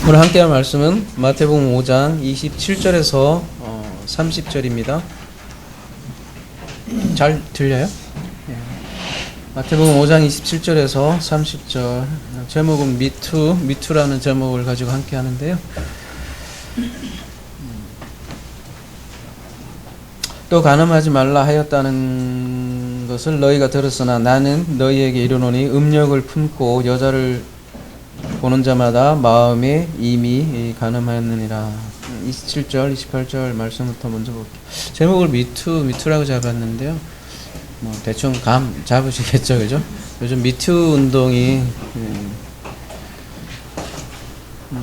오늘 함께할 말씀은 마태복음 5장 27절에서 30절입니다. 잘 들려요? 마태복음 5장 27절에서 30절. 제목은 미투라는 제목을 가지고 함께 하는데요. 또 간음하지 말라 하였다는 것을 너희가 들었으나 나는 너희에게 이르노니 음욕을 품고 여자를 보는 자마다 마음에 이미 간음하였느니라. 27절, 28절 말씀부터 먼저 볼게요. 제목을 미투라고 잡았는데요. 대충 감 잡으시겠죠, 그죠? 요즘 미투 운동이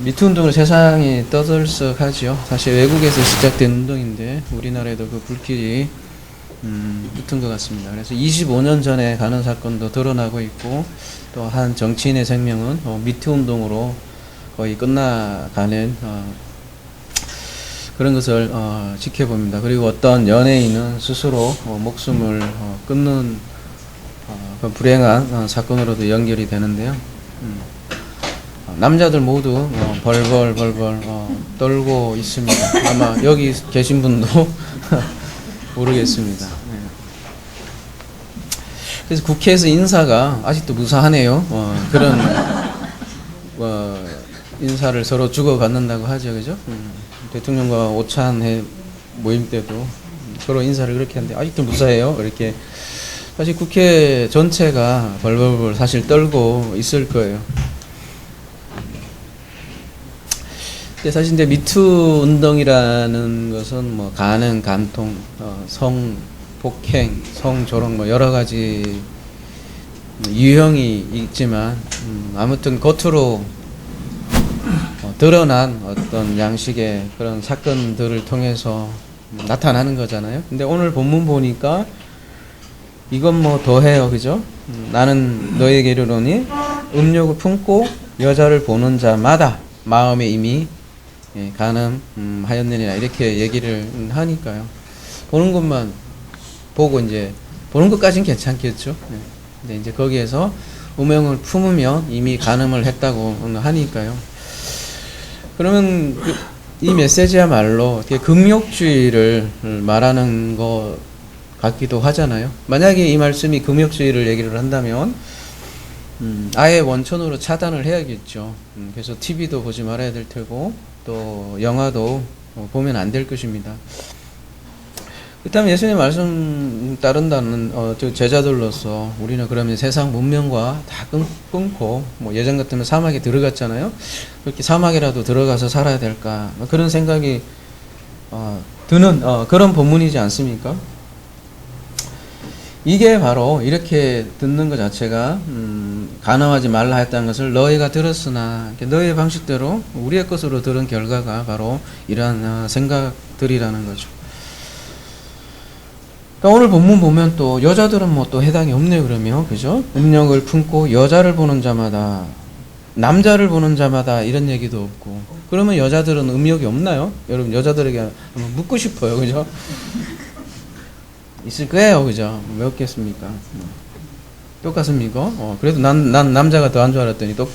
미투 운동을 세상이 떠들썩하지요. 사실 외국에서 시작된 운동인데 우리나라에도 그 불길이 붙은 것 같습니다. 그래서 25년 전에 가는 사건도 드러나고 있고 또 한 정치인의 생명은 미투 운동으로 거의 끝나가는 그런 것을 지켜봅니다. 그리고 어떤 연예인은 스스로 목숨을 끊는 그 불행한 사건으로도 연결이 되는데요. 남자들 모두 벌벌 떨고 있습니다. 아마 여기 계신 분도 모르겠습니다. 그래서 국회에서 인사가 아직도 무사하네요. 그런 인사를 서로 주고받는다고 하죠, 그죠? 대통령과 오찬회 모임 때도 서로 인사를 그렇게 하는데 아직도 무사해요. 이렇게 사실 국회 전체가 벌벌 사실 떨고 있을 거예요. 근데 사실 이제 미투 운동이라는 것은 뭐 간음, 간통, 성 폭행, 성조롱 여러 가지 유형이 있지만 아무튼 겉으로 드러난 어떤 양식의 그런 사건들을 통해서 나타나는 거잖아요. 근데 오늘 본문 보니까 이건 뭐 더해요, 그죠? 나는 너에게 이르노니 음욕을 품고 여자를 보는 자마다 마음에 이미 간음하였느니라 이렇게 얘기를 하니까요. 보는 것만 보고 이제 보는 것까지는 괜찮겠죠. 근데 이제 거기에서 음욕을 품으면 이미 간음을 했다고 하니까요. 그러면 이 메시지야말로 금욕주의를 말하는 것 같기도 하잖아요. 만약에 이 말씀이 금욕주의를 얘기를 한다면 아예 원천으로 차단을 해야겠죠. 그래서 TV도 보지 말아야 될 테고 또 영화도 보면 안 될 것입니다. 그렇다면 예수님 말씀 따른다는 제자들로서 우리는 그러면 세상 문명과 다 끊고 뭐 예전 같으면 사막에 들어갔잖아요. 그렇게 사막이라도 들어가서 살아야 될까 그런 생각이 드는 그런 본문이지 않습니까? 이게 바로 이렇게 듣는 것 자체가 간음하지 말라 했다는 것을 너희가 들었으나 너희의 방식대로 우리의 것으로 들은 결과가 바로 이러한 생각들이라는 거죠. 그러니까 오늘 본문 보면 또 여자들은 뭐 또 해당이 없네요. 그러면 그죠? 음욕을 품고 여자를 보는 자마다 남자를 보는 자마다 이런 얘기도 없고 그러면 여자들은 음욕이 없나요? 여러분 여자들에게 한번 묻고 싶어요. 그죠? 있을 거예요. 그죠? 왜 없겠습니까? 똑같습니까? 그래도 난 남자가 더 한 줄 알았더니 또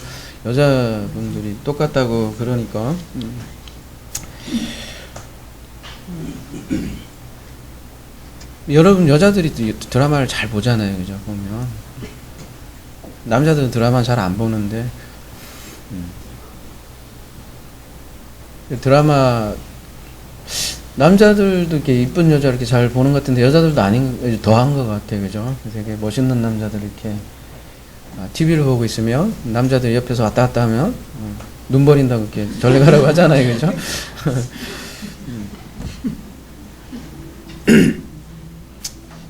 여자분들이 똑같다고 그러니까 여러분 여자들이 드라마를 잘 보잖아요. 그죠? 보면 남자들은 드라마 잘 안 보는데 드라마 남자들도 이렇게 이쁜 여자 이렇게 잘 보는 것 같은데 여자들도 아닌 더한 것 같아요. 그죠? 되게 멋있는 남자들 이렇게 TV를 보고 있으면 남자들 옆에서 왔다 갔다 하면 눈 버린다고 이렇게 절레 가라고 하잖아요. 그죠?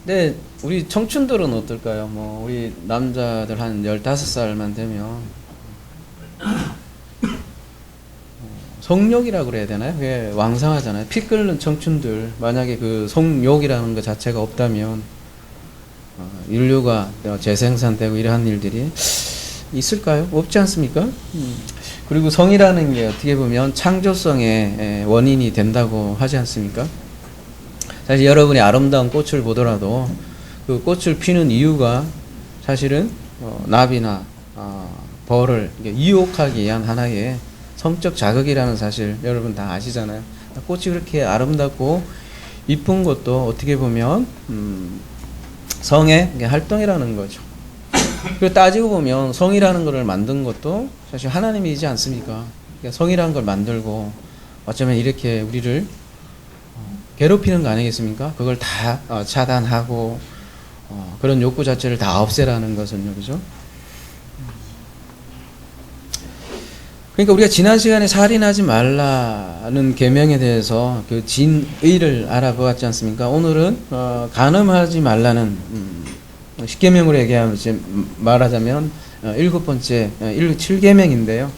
근데 우리 청춘들은 어떨까요? 뭐 우리 남자들 한 15살만 되면 성욕이라고 그래야 되나요? 그게 왕성하잖아요. 피 끓는 청춘들 만약에 그 성욕이라는 것 자체가 없다면 인류가 재생산되고 이러한 일들이 있을까요? 없지 않습니까? 그리고 성이라는 게 어떻게 보면 창조성의 원인이 된다고 하지 않습니까? 사실 여러분이 아름다운 꽃을 보더라도 그 꽃을 피는 이유가 사실은 나비나 벌을 유혹하기 위한 하나의 성적 자극이라는 사실 여러분 다 아시잖아요. 꽃이 그렇게 아름답고 이쁜 것도 어떻게 보면 성의 활동이라는 거죠. 그리고 따지고 보면 성이라는 것을 만든 것도 사실 하나님이지 않습니까? 그러니까 성이라는 걸 만들고 어쩌면 이렇게 우리를 괴롭히는 거 아니겠습니까? 그걸 다 차단하고 그런 욕구 자체를 다 없애라는 것은요, 그죠? 그러니까 우리가 지난 시간에 살인하지 말라는 계명에 대해서 그 진의를 알아보았지 않습니까? 오늘은 간음하지 말라는 십계명으로 말하자면 일곱 번째 7계명인데요.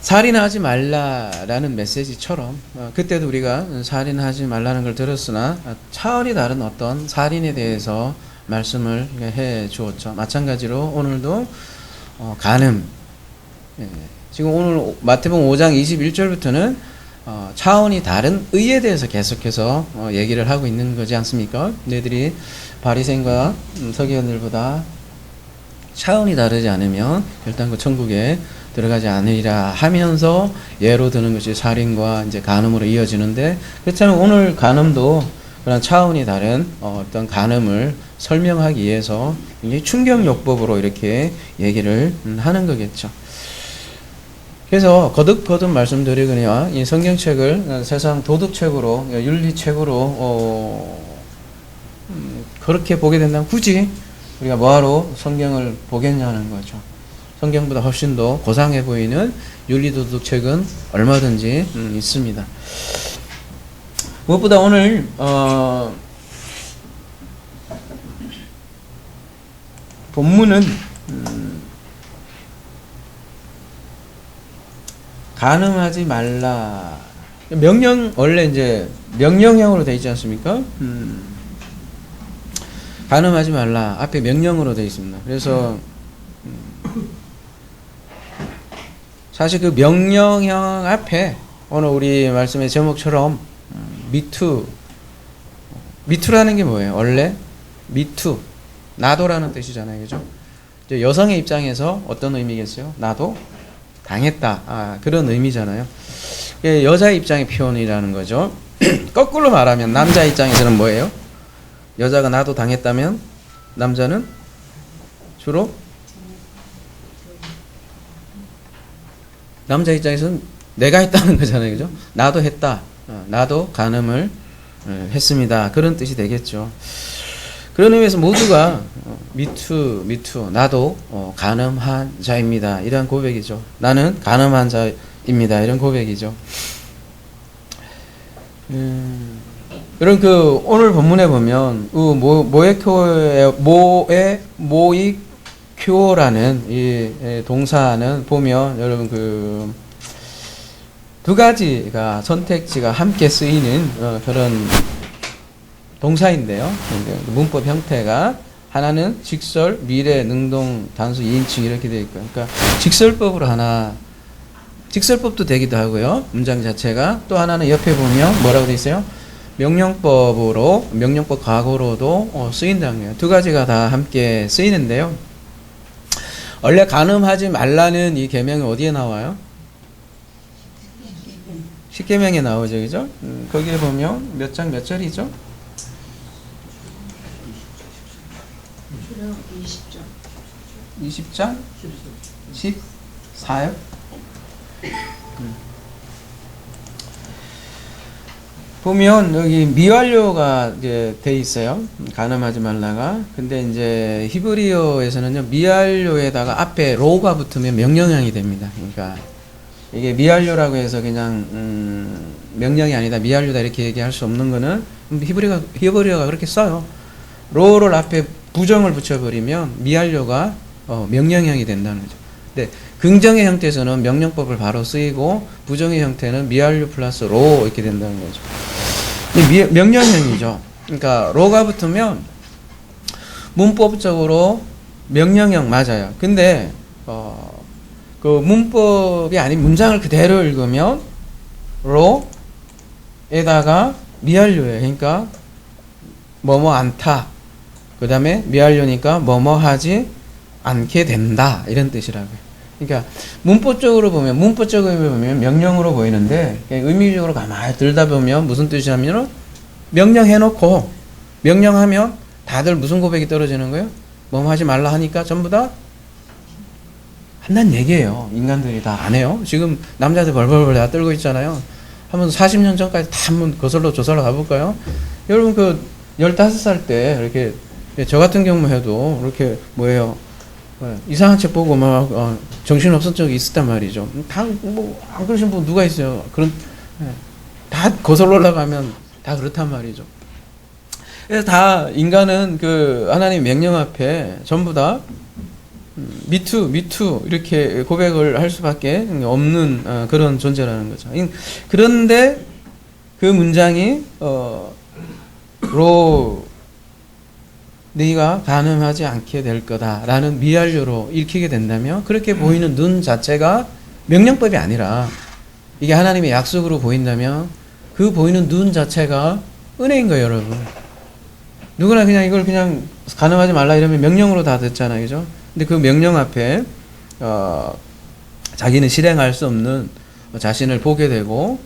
살인하지 말라라는 메시지처럼 그때도 우리가 살인하지 말라는 걸 들었으나 차원이 다른 어떤 살인에 대해서 말씀을 해 주었죠. 마찬가지로 오늘도 간음. 지금 오늘 마태복음 5장 21절부터는 차원이 다른 의에 대해서 계속해서 얘기를 하고 있는 거지 않습니까? 너희들이 바리새인과 서기관들보다 차원이 다르지 않으면 결단코 천국에 들어가지 않으리라 하면서 예로 드는 것이 살인과 이제 간음으로 이어지는데, 그렇다면 오늘 간음도 그런 차원이 다른 어떤 간음을 설명하기 위해서 굉장히 충격요법으로 이렇게 얘기를 하는 거겠죠. 그래서 거듭 말씀드리거니와 이 성경책을 세상 도덕책으로, 윤리책으로 그렇게 보게 된다면 굳이 우리가 뭐하러 성경을 보겠냐는 거죠. 성경보다 훨씬 더 고상해 보이는 윤리도덕책은 얼마든지 있습니다. 무엇보다 오늘 본문은 간음하지 말라. 명령, 원래 이제 명령형으로 되어 있지 않습니까? 간음하지 말라. 앞에 명령으로 되어 있습니다. 그래서 사실 그 명령형 앞에 오늘 우리 말씀의 제목처럼 미투라는 게 뭐예요? 원래 미투, 나도라는 뜻이잖아요, 그죠? 이제 여성의 입장에서 어떤 의미겠어요? 나도 당했다, 그런 의미잖아요. 여자의 입장의 표현이라는 거죠. 거꾸로 말하면 남자 입장에서는 뭐예요? 여자가 나도 당했다면 남자는 주로 남자 입장에서는 내가 했다는 거잖아요, 그죠? 나도 했다, 나도 간음을 했습니다, 그런 뜻이 되겠죠. 그런 의미에서 모두가 미투 나도 간음한 자입니다, 이런 고백이죠. 나는 간음한 자입니다, 이런 고백이죠. 여러분, 그 오늘 본문에 보면 모이큐오라는 이 동사는 보면 여러분 그 두 가지가 선택지가 함께 쓰이는 그런 동사인데요. 문법 형태가 하나는 직설, 미래, 능동, 단수, 2인칭 이렇게 되어 있고요. 그러니까 직설법도 되기도 하고요. 문장 자체가. 또 하나는 옆에 보면 뭐라고 되어 있어요? 명령법 과거로도 쓰인다는 거예요. 두 가지가 다 함께 쓰이는데요. 원래 간음하지 말라는 이 계명이 어디에 나와요? 십계명에 나오죠, 그죠? 거기에 보면 몇 장 몇 절이죠? 20장? 14요? 보면 여기 미완료가 이제 돼 있어요. 간음하지 말라가. 근데 이제 히브리어에서는요, 미완료에다가 앞에 로가 붙으면 명령형이 됩니다. 그러니까 이게 미완료라고 해서 그냥 명령이 아니다, 미완료다 이렇게 얘기할 수 없는 거는 히브리어가 그렇게 써요. 로를 앞에 부정을 붙여버리면 미완료가 명령형이 된다는 거죠. 근데 긍정의 형태에서는 명령법을 바로 쓰이고, 부정의 형태는 미완료 플러스 로 이렇게 된다는 거죠. 명령형이죠. 그러니까 로가 붙으면 문법적으로 명령형 맞아요. 근데 그 문법이 아닌 문장을 그대로 읽으면 로에다가 미완료예요. 그러니까 뭐뭐 않다, 그 다음에 미완료니까 뭐뭐 하지 않게 된다, 이런 뜻이라고요. 그러니까 문법적으로 보면 명령으로 보이는데 의미적으로 가만히 들다 보면 무슨 뜻이냐면 명령해놓고 명령하면 다들 무슨 고백이 떨어지는 거예요? 뭐 하지 말라 하니까 전부 다 한다는 얘기예요. 인간들이 다 안 해요. 지금 남자들 벌벌벌 다 떨고 있잖아요. 한번 40년 전까지 다 한번 거슬러 조사를 가볼까요? 여러분 그 15살 때 이렇게 저 같은 경우 해도 이렇게 뭐예요? 이상한 책 보고 막 정신 없은 적이 있었단 말이죠. 다 뭐 안 그러신 분 누가 있어요? 그런 다 거슬러 올라가면 다 그렇단 말이죠. 그래서 다 인간은 그 하나님 명령 앞에 전부 다 미투 이렇게 고백을 할 수밖에 없는 그런 존재라는 거죠. 그런데 그 문장이 네가 간음하지 않게 될 거다라는 미완료로 읽히게 된다면 그렇게 보이는 눈 자체가 명령법이 아니라 이게 하나님의 약속으로 보인다면 그 보이는 눈 자체가 은혜인 거예요, 여러분. 누구나 그냥 이걸 그냥 간음하지 말라 이러면 명령으로 다 듣잖아요, 그죠? 근데 그 명령 앞에 자기는 실행할 수 없는 자신을 보게 되고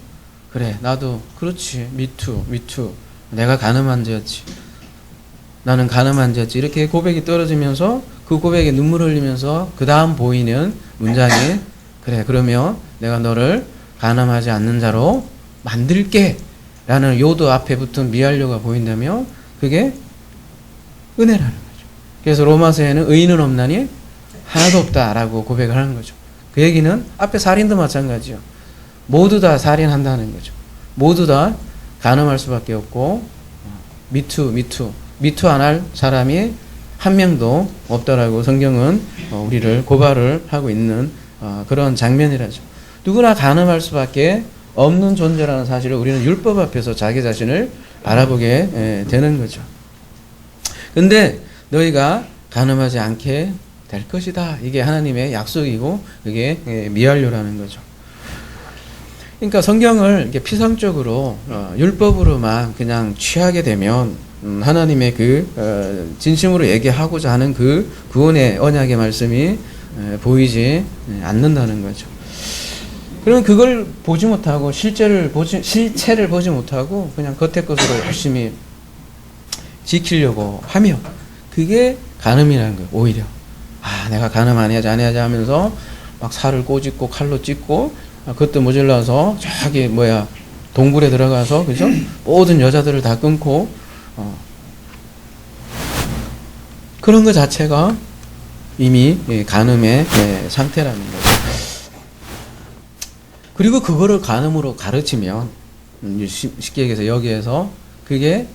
그래 나도 그렇지 미투 내가 간음한 자였지 나는 간음한 자였지 이렇게 고백이 떨어지면서 그 고백에 눈물 흘리면서 그 다음 보이는 문장이 그래 그러면 내가 너를 간음하지 않는 자로 만들게 라는 요도 앞에 붙은 미완료가 보인다면 그게 은혜라는 거죠. 그래서 로마서에는 의인은 없나니 하나도 없다라고 고백을 하는 거죠. 그 얘기는 앞에 살인도 마찬가지요. 모두 다 살인한다는 거죠. 모두 다 간음할 수밖에 없고 미투 안 할 사람이 한 명도 없다라고 성경은 우리를 고발을 하고 있는 그런 장면이라죠. 누구나 간음할 수밖에 없는 존재라는 사실을 우리는 율법 앞에서 자기 자신을 바라보게 되는 거죠. 근데 너희가 간음하지 않게 될 것이다. 이게 하나님의 약속이고 그게 미완료라는 거죠. 그러니까 성경을 이렇게 피상적으로 율법으로만 그냥 취하게 되면 하나님의 그 진심으로 얘기하고자 하는 그 구원의 언약의 말씀이 보이지 않는다는 거죠. 그러면 그걸 보지 못하고 실체를 보지 못하고 그냥 겉의 것으로 열심히 지키려고 하며 그게 간음이라는 거예요. 오히려 내가 간음 안 해야지 하면서 막 살을 꼬집고 칼로 찢고 그것도 모자라서 저기 동굴에 들어가서 그죠? 모든 여자들을 다 끊고 그런 것 자체가 이미 간음의 상태라는 거죠. 그리고 그거를 간음으로 가르치면 쉽게 얘기해서 여기에서 그게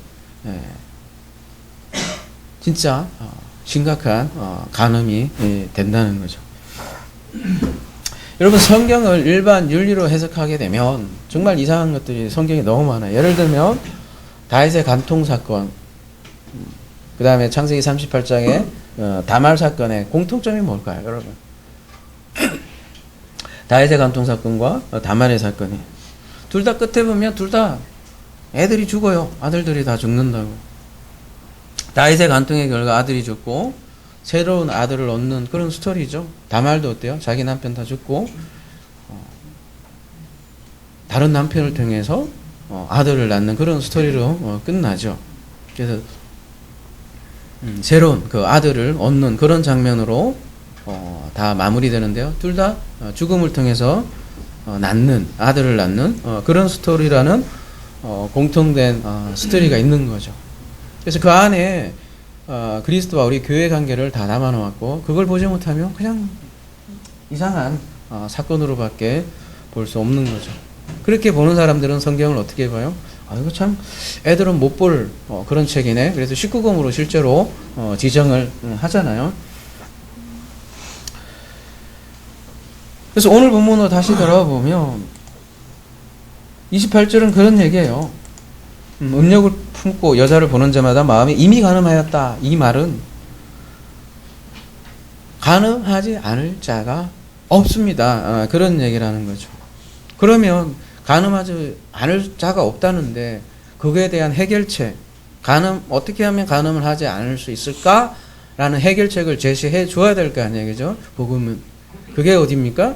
진짜 심각한 간음이 된다는 거죠. 여러분 성경을 일반 윤리로 해석하게 되면 정말 이상한 것들이 성경에 너무 많아요. 예를 들면 다윗의 간통 사건, 그 다음에 창세기 38장의 다말 사건의 공통점이 뭘까요, 여러분? 다윗의 간통 사건과 다말의 사건이 둘 다 끝에 보면 둘 다 애들이 죽어요. 아들들이 다 죽는다고. 다윗의 간통의 결과 아들이 죽고 새로운 아들을 얻는 그런 스토리죠. 다말도 어때요? 자기 남편 다 죽고 다른 남편을 통해서 아들을 낳는 그런 스토리로 끝나죠. 그래서 새로운 그 아들을 얻는 그런 장면으로 다 마무리되는데요. 둘 다 죽음을 통해서 아들을 낳는 그런 스토리라는 공통된 스토리가 있는 거죠. 그래서 그 안에 그리스도와 우리 교회 관계를 다 담아놓았고 그걸 보지 못하면 그냥 이상한 사건으로밖에 볼 수 없는 거죠. 그렇게 보는 사람들은 성경을 어떻게 봐요? 이거 참 애들은 못 볼 그런 책이네. 그래서 19금으로 실제로 지정을 하잖아요. 그래서 오늘 본문으로 다시 돌아보면 28절은 그런 얘기예요. 음욕을 품고 여자를 보는 자마다 마음이 이미 간음하였다. 이 말은 간음하지 않을 자가 없습니다. 그런 얘기를 하는 거죠. 그러면 간음하지 않을 자가 없다는데 그거에 대한 해결책, 어떻게 하면 간음을 하지 않을 수 있을까? 라는 해결책을 제시해 줘야 될 거 아니에요. 그죠? 복음은. 그게 어디입니까?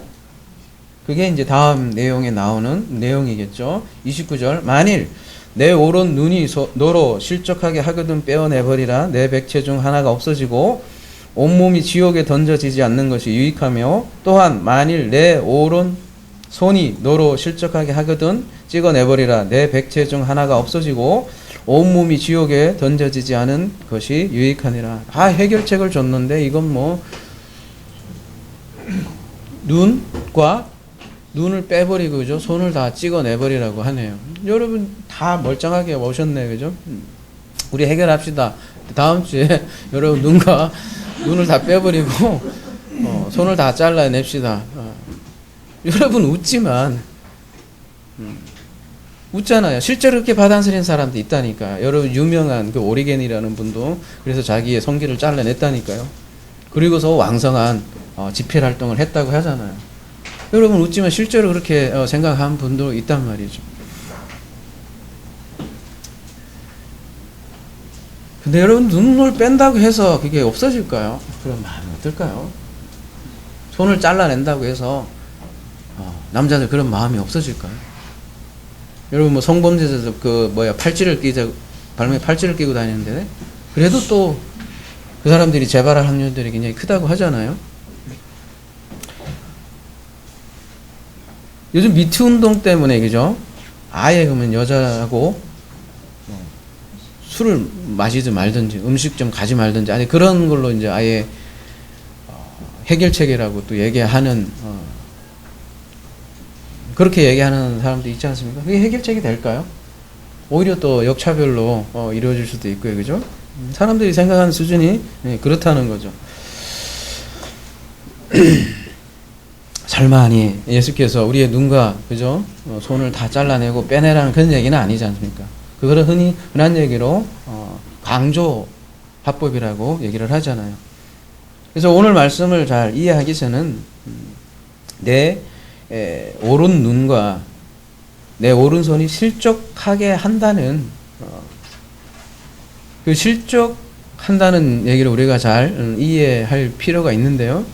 그게 이제 다음 내용에 나오는 내용이겠죠. 29절. 만일 내 오른 눈이 너로 실족하게 하거든 빼어내버리라. 내 백체 중 하나가 없어지고 온몸이 지옥에 던져지지 않는 것이 유익하며, 또한 만일 내 오른 손이 너로 실족하게 하거든 찍어내버리라. 내 백체 중 하나가 없어지고 온몸이 지옥에 던져지지 않은 것이 유익하니라. 해결책을 줬는데 이건 뭐 눈을 빼버리고, 그죠? 손을 다 찍어내버리라고 하네요. 여러분 다 멀쩡하게 오셨네, 그죠? 우리 해결합시다. 다음 주에 여러분 눈을 다 빼버리고 손을 다 잘라냅시다. 여러분 웃지만 웃잖아요. 실제로 그렇게 받아들인 사람도 있다니까. 여러분 유명한 그 오리겐이라는 분도 그래서 자기의 성기를 잘라냈다니까요. 그리고서 왕성한 집필 활동을 했다고 하잖아요. 여러분 웃지만 실제로 그렇게 생각한 분도 있단 말이죠. 근데 여러분 눈을 뺀다고 해서 그게 없어질까요? 그럼 마음이 어떨까요? 손을 잘라낸다고 해서 남자들 그런 마음이 없어질까요? 여러분 뭐 성범죄자들 팔찌를 발목에 팔찌를 끼고 다니는데 그래도 또 그 사람들이 재발할 확률들이 굉장히 크다고 하잖아요. 요즘 미투 운동 때문에, 그죠? 아예 그러면 여자하고 술을 마시지 말든지 음식 좀 가지 말든지, 아니 그런 걸로 이제 아예 해결책이라고 또 얘기하는 그렇게 얘기하는 사람도 있지 않습니까? 그게 해결책이 될까요? 오히려 또 역차별로 이루어질 수도 있고요, 그죠? 사람들이 생각하는 수준이 그렇다는 거죠. 설마 아니 예수께서 우리의 눈과, 그죠? 손을 다 잘라내고 빼내라는 그런 얘기는 아니지 않습니까? 그거를 흔한 얘기로 강조 화법이라고 얘기를 하잖아요. 그래서 오늘 말씀을 잘 이해하기 위해서는 내 오른 눈과 내 오른손이 실족하게 한다는 그 실족한다는 얘기를 우리가 잘 이해할 필요가 있는데요.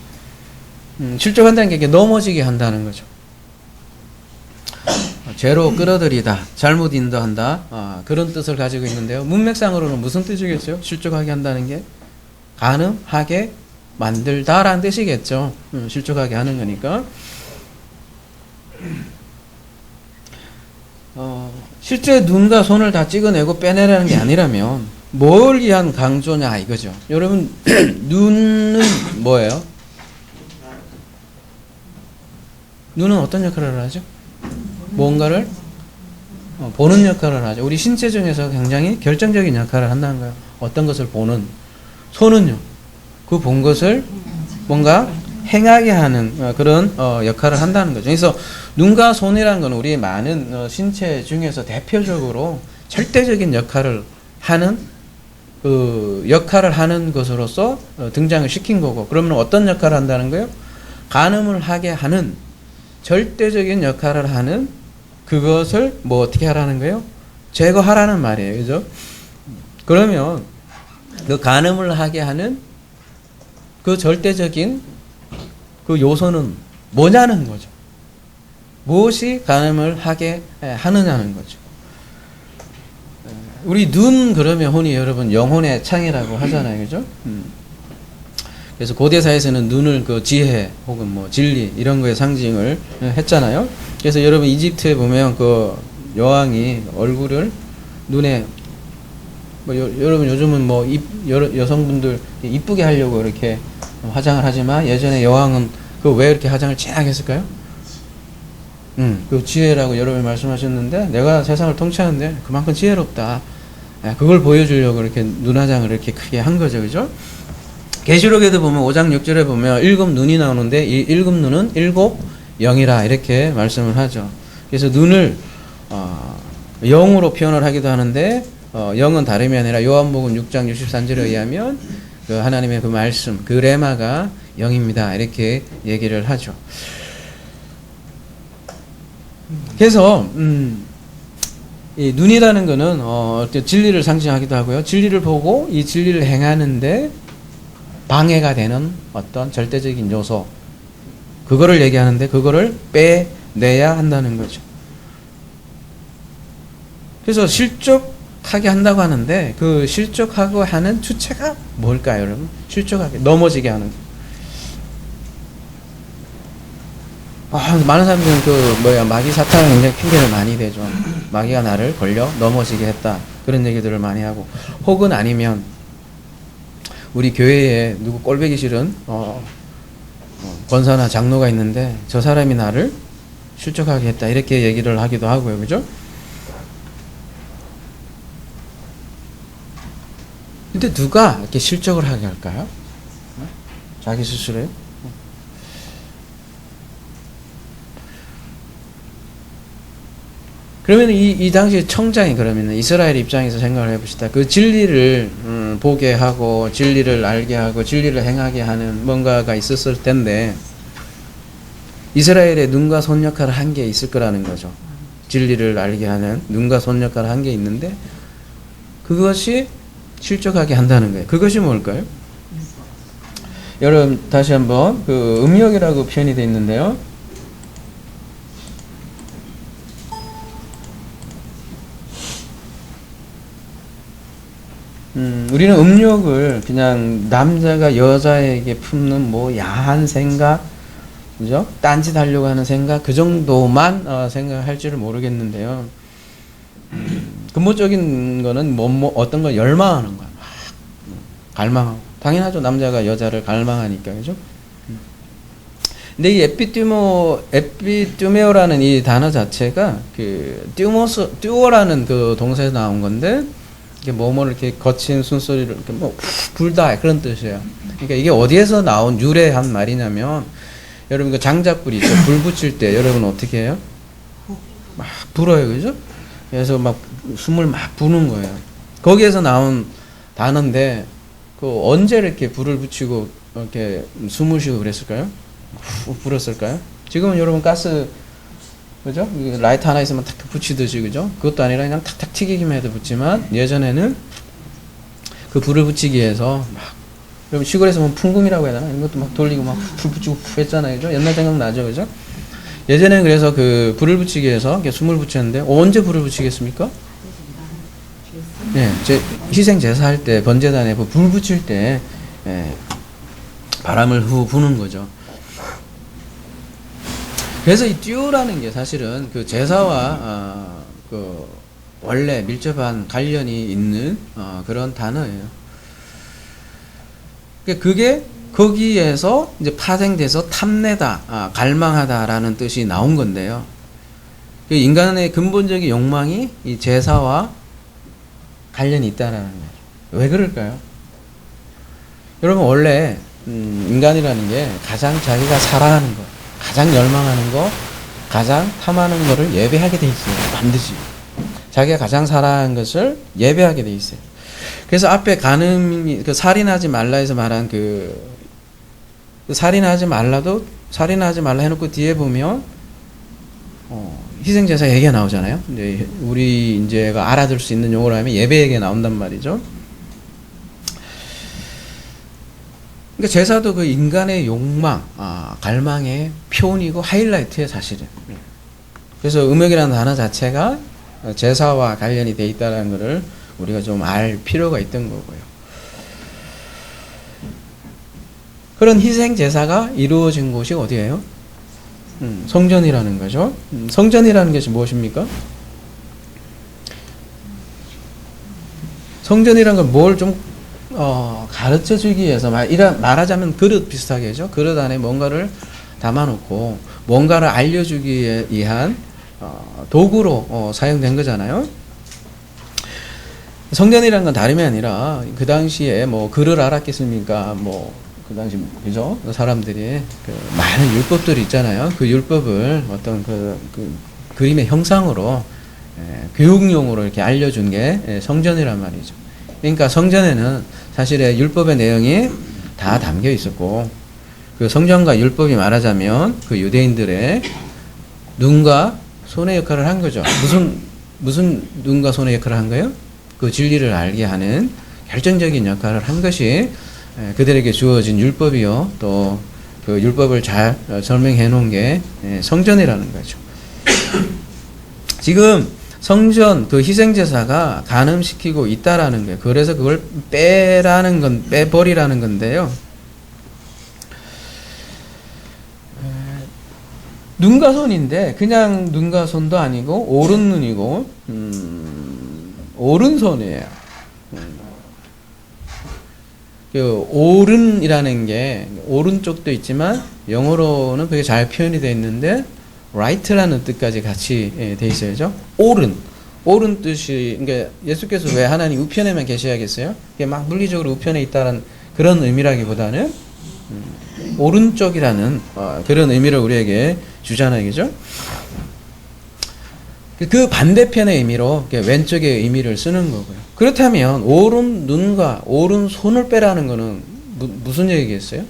실족한다는 게 넘어지게 한다는 거죠. 죄로 끌어들이다, 잘못 인도한다, 그런 뜻을 가지고 있는데요. 문맥상으로는 무슨 뜻이겠어요? 실족하게 한다는 게 가늠하게 만들다라는 뜻이겠죠. 실족하게 하는 거니까. 실제 눈과 손을 다 찍어내고 빼내라는 게 아니라면 뭘 위한 강조냐 이거죠. 여러분 눈은 뭐예요? 눈은 어떤 역할을 하죠? 뭔가를 보는 역할을 하죠. 우리 신체 중에서 굉장히 결정적인 역할을 한다는 거예요. 어떤 것을 보는. 손은요, 그 본 것을 뭔가 행하게 하는 그런 역할을 한다는 거죠. 그래서 눈과 손이라는 건 우리 많은 신체 중에서 대표적으로 절대적인 역할을 하는 것으로서 등장을 시킨 거고, 그러면 어떤 역할을 한다는 거예요? 간음을 하게 하는 절대적인 역할을 하는 그것을 뭐 어떻게 하라는 거예요? 제거하라는 말이에요. 그죠? 그러면 그 간음을 하게 하는 그 절대적인 그 요소는 뭐냐는 거죠. 무엇이 간음을 하게 하느냐는 거죠. 우리 눈 그러면 흔히 여러분 영혼의 창이라고 하잖아요. 그죠? 그래서 고대사에서는 눈을 그 지혜 혹은 뭐 진리 이런 거에 상징을 했잖아요. 그래서 여러분 이집트에 보면 그 여왕이 얼굴을 눈에 여러분 요즘은 뭐 여성분들 이쁘게 하려고 이렇게 화장을 하지만 예전에 여왕은 그 왜 이렇게 화장을 진하게 했을까요? 그 지혜라고 여러분이 말씀하셨는데 내가 세상을 통치하는데 그만큼 지혜롭다. 그걸 보여주려고 이렇게 눈화장을 이렇게 크게 한 거죠. 그죠? 계시록에도 보면 5장 6절에 보면 일곱 눈이 나오는데 이 일곱 눈은 일곱 영이라 이렇게 말씀을 하죠. 그래서 눈을 영으로 표현을 하기도 하는데 영은 다름이 아니라 요한복음 6장 63절에 의하면 그 하나님의 그 말씀, 그 레마가 영입니다. 이렇게 얘기를 하죠. 그래서 이 눈이라는 거는 진리를 상징하기도 하고요. 진리를 보고 이 진리를 행하는데 방해가 되는 어떤 절대적인 요소, 그거를 얘기하는데 그거를 빼내야 한다는 거죠. 그래서 실족하게 한다고 하는데 그 실족하고 하는 주체가 뭘까요, 여러분? 실족하게 넘어지게 하는 거. 많은 사람들은 마귀 사탄을 굉장히 핑계를 많이 대죠. 마귀가 나를 걸려 넘어지게 했다. 그런 얘기들을 많이 하고, 혹은 아니면 우리 교회에 누구 꼴보기 싫은 권사나 장로가 있는데 저 사람이 나를 실족하게 했다, 이렇게 얘기를 하기도 하고요. 그죠? 근데 누가 이렇게 실족을 하게 할까요? 자기 스스로요? 그러면 이 당시 청장이, 그러면 이스라엘 입장에서 생각을 해봅시다. 그 진리를 보게 하고 진리를 알게 하고 진리를 행하게 하는 뭔가가 있었을 텐데 이스라엘의 눈과 손 역할을 한 게 있을 거라는 거죠. 진리를 알게 하는 눈과 손 역할을 한 게 있는데 그것이 실족하게 한다는 거예요. 그것이 뭘까요? 여러분 다시 한번 그 음욕이라고 표현이 되어 있는데요. 우리는 음욕을 그냥 남자가 여자에게 품는 야한 생각, 그죠? 딴짓 하려고 하는 생각, 그 정도만 생각할 줄을 모르겠는데요. 근본적인 거는 어떤 걸 열망하는 거야. 막 갈망하고. 당연하죠. 남자가 여자를 갈망하니까, 그죠? 근데 이 에피뚜메오라는 이 단어 자체가 듀오라는 그 동사에서 나온 건데, 이게 뭐뭐를 이렇게 거친 순소리를 이렇게 불다, 그런 뜻이에요. 그러니까 이게 어디에서 나온 유래한 말이냐면, 여러분 그 장작불 있죠. 불 붙일 때 여러분 어떻게 해요? 막 불어요, 그죠? 그래서 막 숨을 막 부는 거예요. 거기에서 나온 단어인데, 언제 이렇게 불을 붙이고 이렇게 숨을 쉬고 그랬을까요? 후 불었을까요? 지금은 여러분 가스, 그죠? 라이터 하나 있으면 탁탁 붙이듯이, 그죠? 그것도 아니라 그냥 탁탁 튀기기만 해도 붙지만, 예전에는 그 불을 붙이기 위해서 여러분 시골에서 보면 풍금이라고 해야 되나? 이런 것도 막 돌리고 막 불 붙이고 했잖아요, 그죠? 옛날 생각나죠, 그죠? 예전에는 그래서 그 불을 붙이기 위해서 이렇게 숨을 붙였는데, 언제 불을 붙이겠습니까? 네, 희생 제사할 때, 번제단에 불 붙일 때, 바람을 후 부는 거죠. 그래서 이 듀오라는 게 사실은 그 제사와 그 원래 밀접한 관련이 있는 그런 단어예요. 그게 거기에서 이제 파생돼서 탐내다, 갈망하다라는 뜻이 나온 건데요. 인간의 근본적인 욕망이 이 제사와 관련이 있다라는 거예요. 왜 그럴까요? 여러분 원래 인간이라는 게 가장 자기가 사랑하는 것, 가장 열망하는 거, 가장 탐하는 거를 예배하게 돼 있어요. 반드시. 자기가 가장 사랑하는 것을 예배하게 돼 있어요. 그래서 앞에 살인하지 말라 해서 말한 살인하지 말라 해놓고 뒤에 보면, 희생제사 얘기가 나오잖아요. 이제 우리 이제가 알아들 수 있는 용어로 하면 예배 얘기가 나온단 말이죠. 그러니까 제사도 그 인간의 욕망, 갈망의 표현이고 하이라이트예요, 사실은. 그래서 음욕이라는 단어 자체가 제사와 관련이 돼 있다는 것을 우리가 좀 알 필요가 있던 거고요. 그런 희생 제사가 이루어진 곳이 어디예요? 성전이라는 거죠. 성전이라는 것이 무엇입니까? 성전이라는 건 뭘 좀 가르쳐 주기 위해서 말하자면 그릇 비슷하게 하죠. 그릇 안에 뭔가를 담아놓고 뭔가를 알려주기 위한 도구로 사용된 거잖아요. 성전이라는 건 다름이 아니라 그 당시에 글을 알았겠습니까? 그 당시, 그죠? 사람들이 많은 율법들이 있잖아요. 그 율법을 어떤 그림의 형상으로 교육용으로 이렇게 알려준 게 성전이란 말이죠. 그러니까 성전에는 사실의 율법의 내용이 다 담겨 있었고, 그 성전과 율법이 말하자면 그 유대인들의 눈과 손의 역할을 한 거죠. 무슨 눈과 손의 역할을 한 거예요? 그 진리를 알게 하는 결정적인 역할을 한 것이 그들에게 주어진 율법이요, 또 그 율법을 잘 설명해 놓은 게 성전이라는 거죠. 지금 성전 그 희생제사가 간음시키고 있다라는 거예요. 그래서 그걸 빼버리라는 건데요. 눈과 손인데 그냥 눈과 손도 아니고 오른눈이고 오른손이에요. 그 오른이라는 게 오른쪽도 있지만 영어로는 그게 잘 표현이 되어 있는데 right라는 뜻까지 같이 돼 있어야죠. 오른 뜻이 그러니까 예수께서 왜 하나님 우편에만 계셔야겠어요? 이게 막 물리적으로 우편에 있다는 그런 의미라기보다는 오른쪽이라는 그런 의미를 우리에게 주잖아요, 그죠? 그 반대편의 의미로 왼쪽의 의미를 쓰는 거고요. 그렇다면 오른 눈과 오른 손을 빼라는 거는 무슨 얘기겠어요?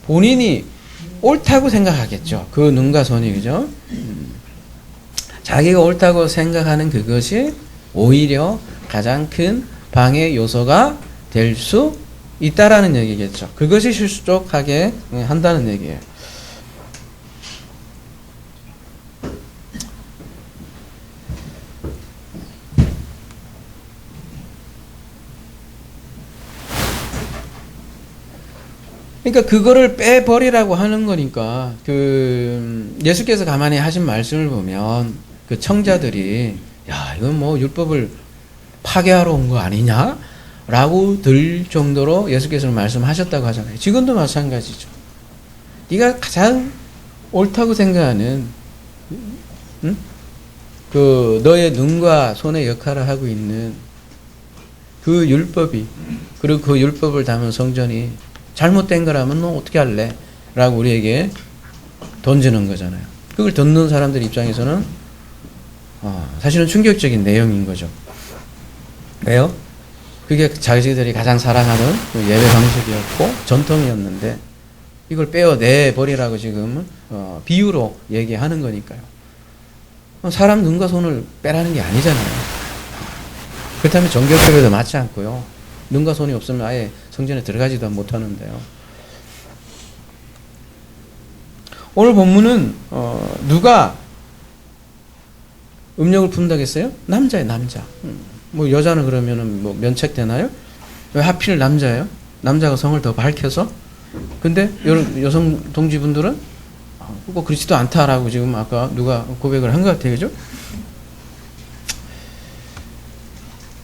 본인이 옳다고 생각하겠죠. 그 눈과 손이, 그죠? 자기가 옳다고 생각하는 그것이 오히려 가장 큰 방해 요소가 될 수 있다라는 얘기겠죠. 그것이 실족하게 한다는 얘기예요. 그러니까 그거를 빼버리라고 하는 거니까 그 예수께서 가만히 하신 말씀을 보면 그 청자들이 야 이건 뭐 율법을 파괴하러 온 거 아니냐? 라고 들 정도로 예수께서 말씀하셨다고 하잖아요. 지금도 마찬가지죠. 네가 가장 옳다고 생각하는 그 너의 눈과 손의 역할을 하고 있는 그 율법이 그리고 그 율법을 담은 성전이 잘못된 거라면 너 어떻게 할래? 라고 우리에게 던지는 거잖아요. 그걸 듣는 사람들 입장에서는 사실은 충격적인 내용인 거죠. 왜요? 그게 자기들이 가장 사랑하는 예배 방식이었고 전통이었는데 이걸 빼어내 버리라고 지금 비유로 얘기하는 거니까요. 사람 눈과 손을 빼라는 게 아니잖아요. 그렇다면 정결법에도 맞지 않고요. 눈과 손이 없으면 아예 성전에 들어가지도 못하는데요. 오늘 본문은 누가 음력을 푼다고 했어요? 남자예요, 남자. 뭐 여자는 그러면은 뭐 면책되나요? 왜 하필 남자예요? 남자가 성을 더 밝혀서? 근데 여성 동지분들은 그거 그렇지도 않다라고 지금 아까 누가 고백을 한 것 같아요, 그죠?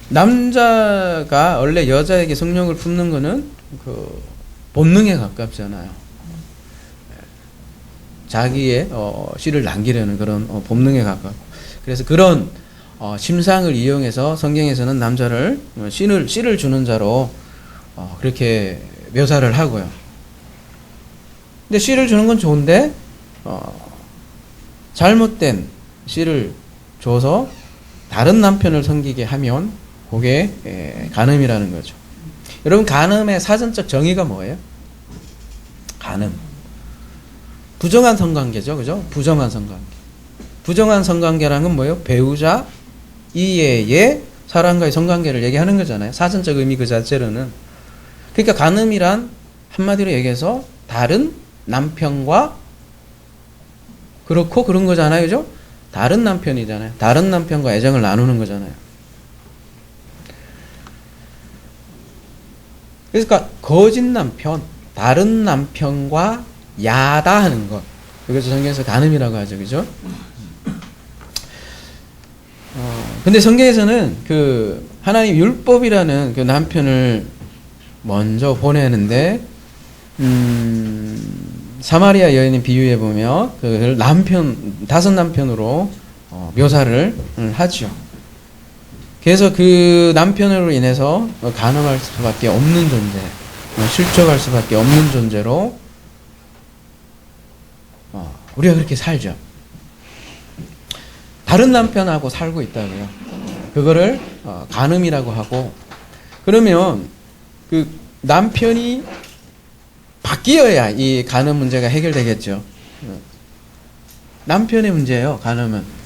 남자가 원래 여자에게 성령을 품는 거는 그 본능에 가깝잖아요. 자기의 씨를 남기려는 그런 본능에 가깝고. 그래서 그런 심상을 이용해서 성경에서는 남자를 씨를 주는 자로 그렇게 묘사를 하고요. 근데 씨를 주는 건 좋은데 잘못된 씨를 줘서 다른 남편을 섬기게 하면 그게 간음이라는 거죠. 여러분 간음의 사전적 정의가 뭐예요? 간음. 부정한 성관계죠, 그죠? 부정한 성관계. 부정한 성관계라는 건 뭐예요? 배우자 이외의 사람과의 성관계를 얘기하는 거잖아요. 사전적 의미 그 자체로는. 그러니까 간음이란 한마디로 얘기해서 다른 남편과 그렇고 그런 거잖아요, 그죠? 다른 남편이잖아요. 다른 남편과 애정을 나누는 거잖아요. 그러니까 거짓 남편, 다른 남편과 야다하는 것. 그것을 성경에서 간음이라고 하죠, 그죠? 근데 성경에서는 그 하나님 율법이라는 그 남편을 먼저 보내는데 사마리아 여인의 비유에 보면 그 남편 다섯 남편으로 묘사를 하죠. 그래서 그 남편으로 인해서 간음할 수밖에 없는 존재, 실족할 수밖에 없는 존재로 우리가 그렇게 살죠. 다른 남편하고 살고 있다고요. 그거를 간음이라고 하고, 그러면 그 남편이 바뀌어야 이 간음 문제가 해결되겠죠. 남편의 문제예요, 간음은.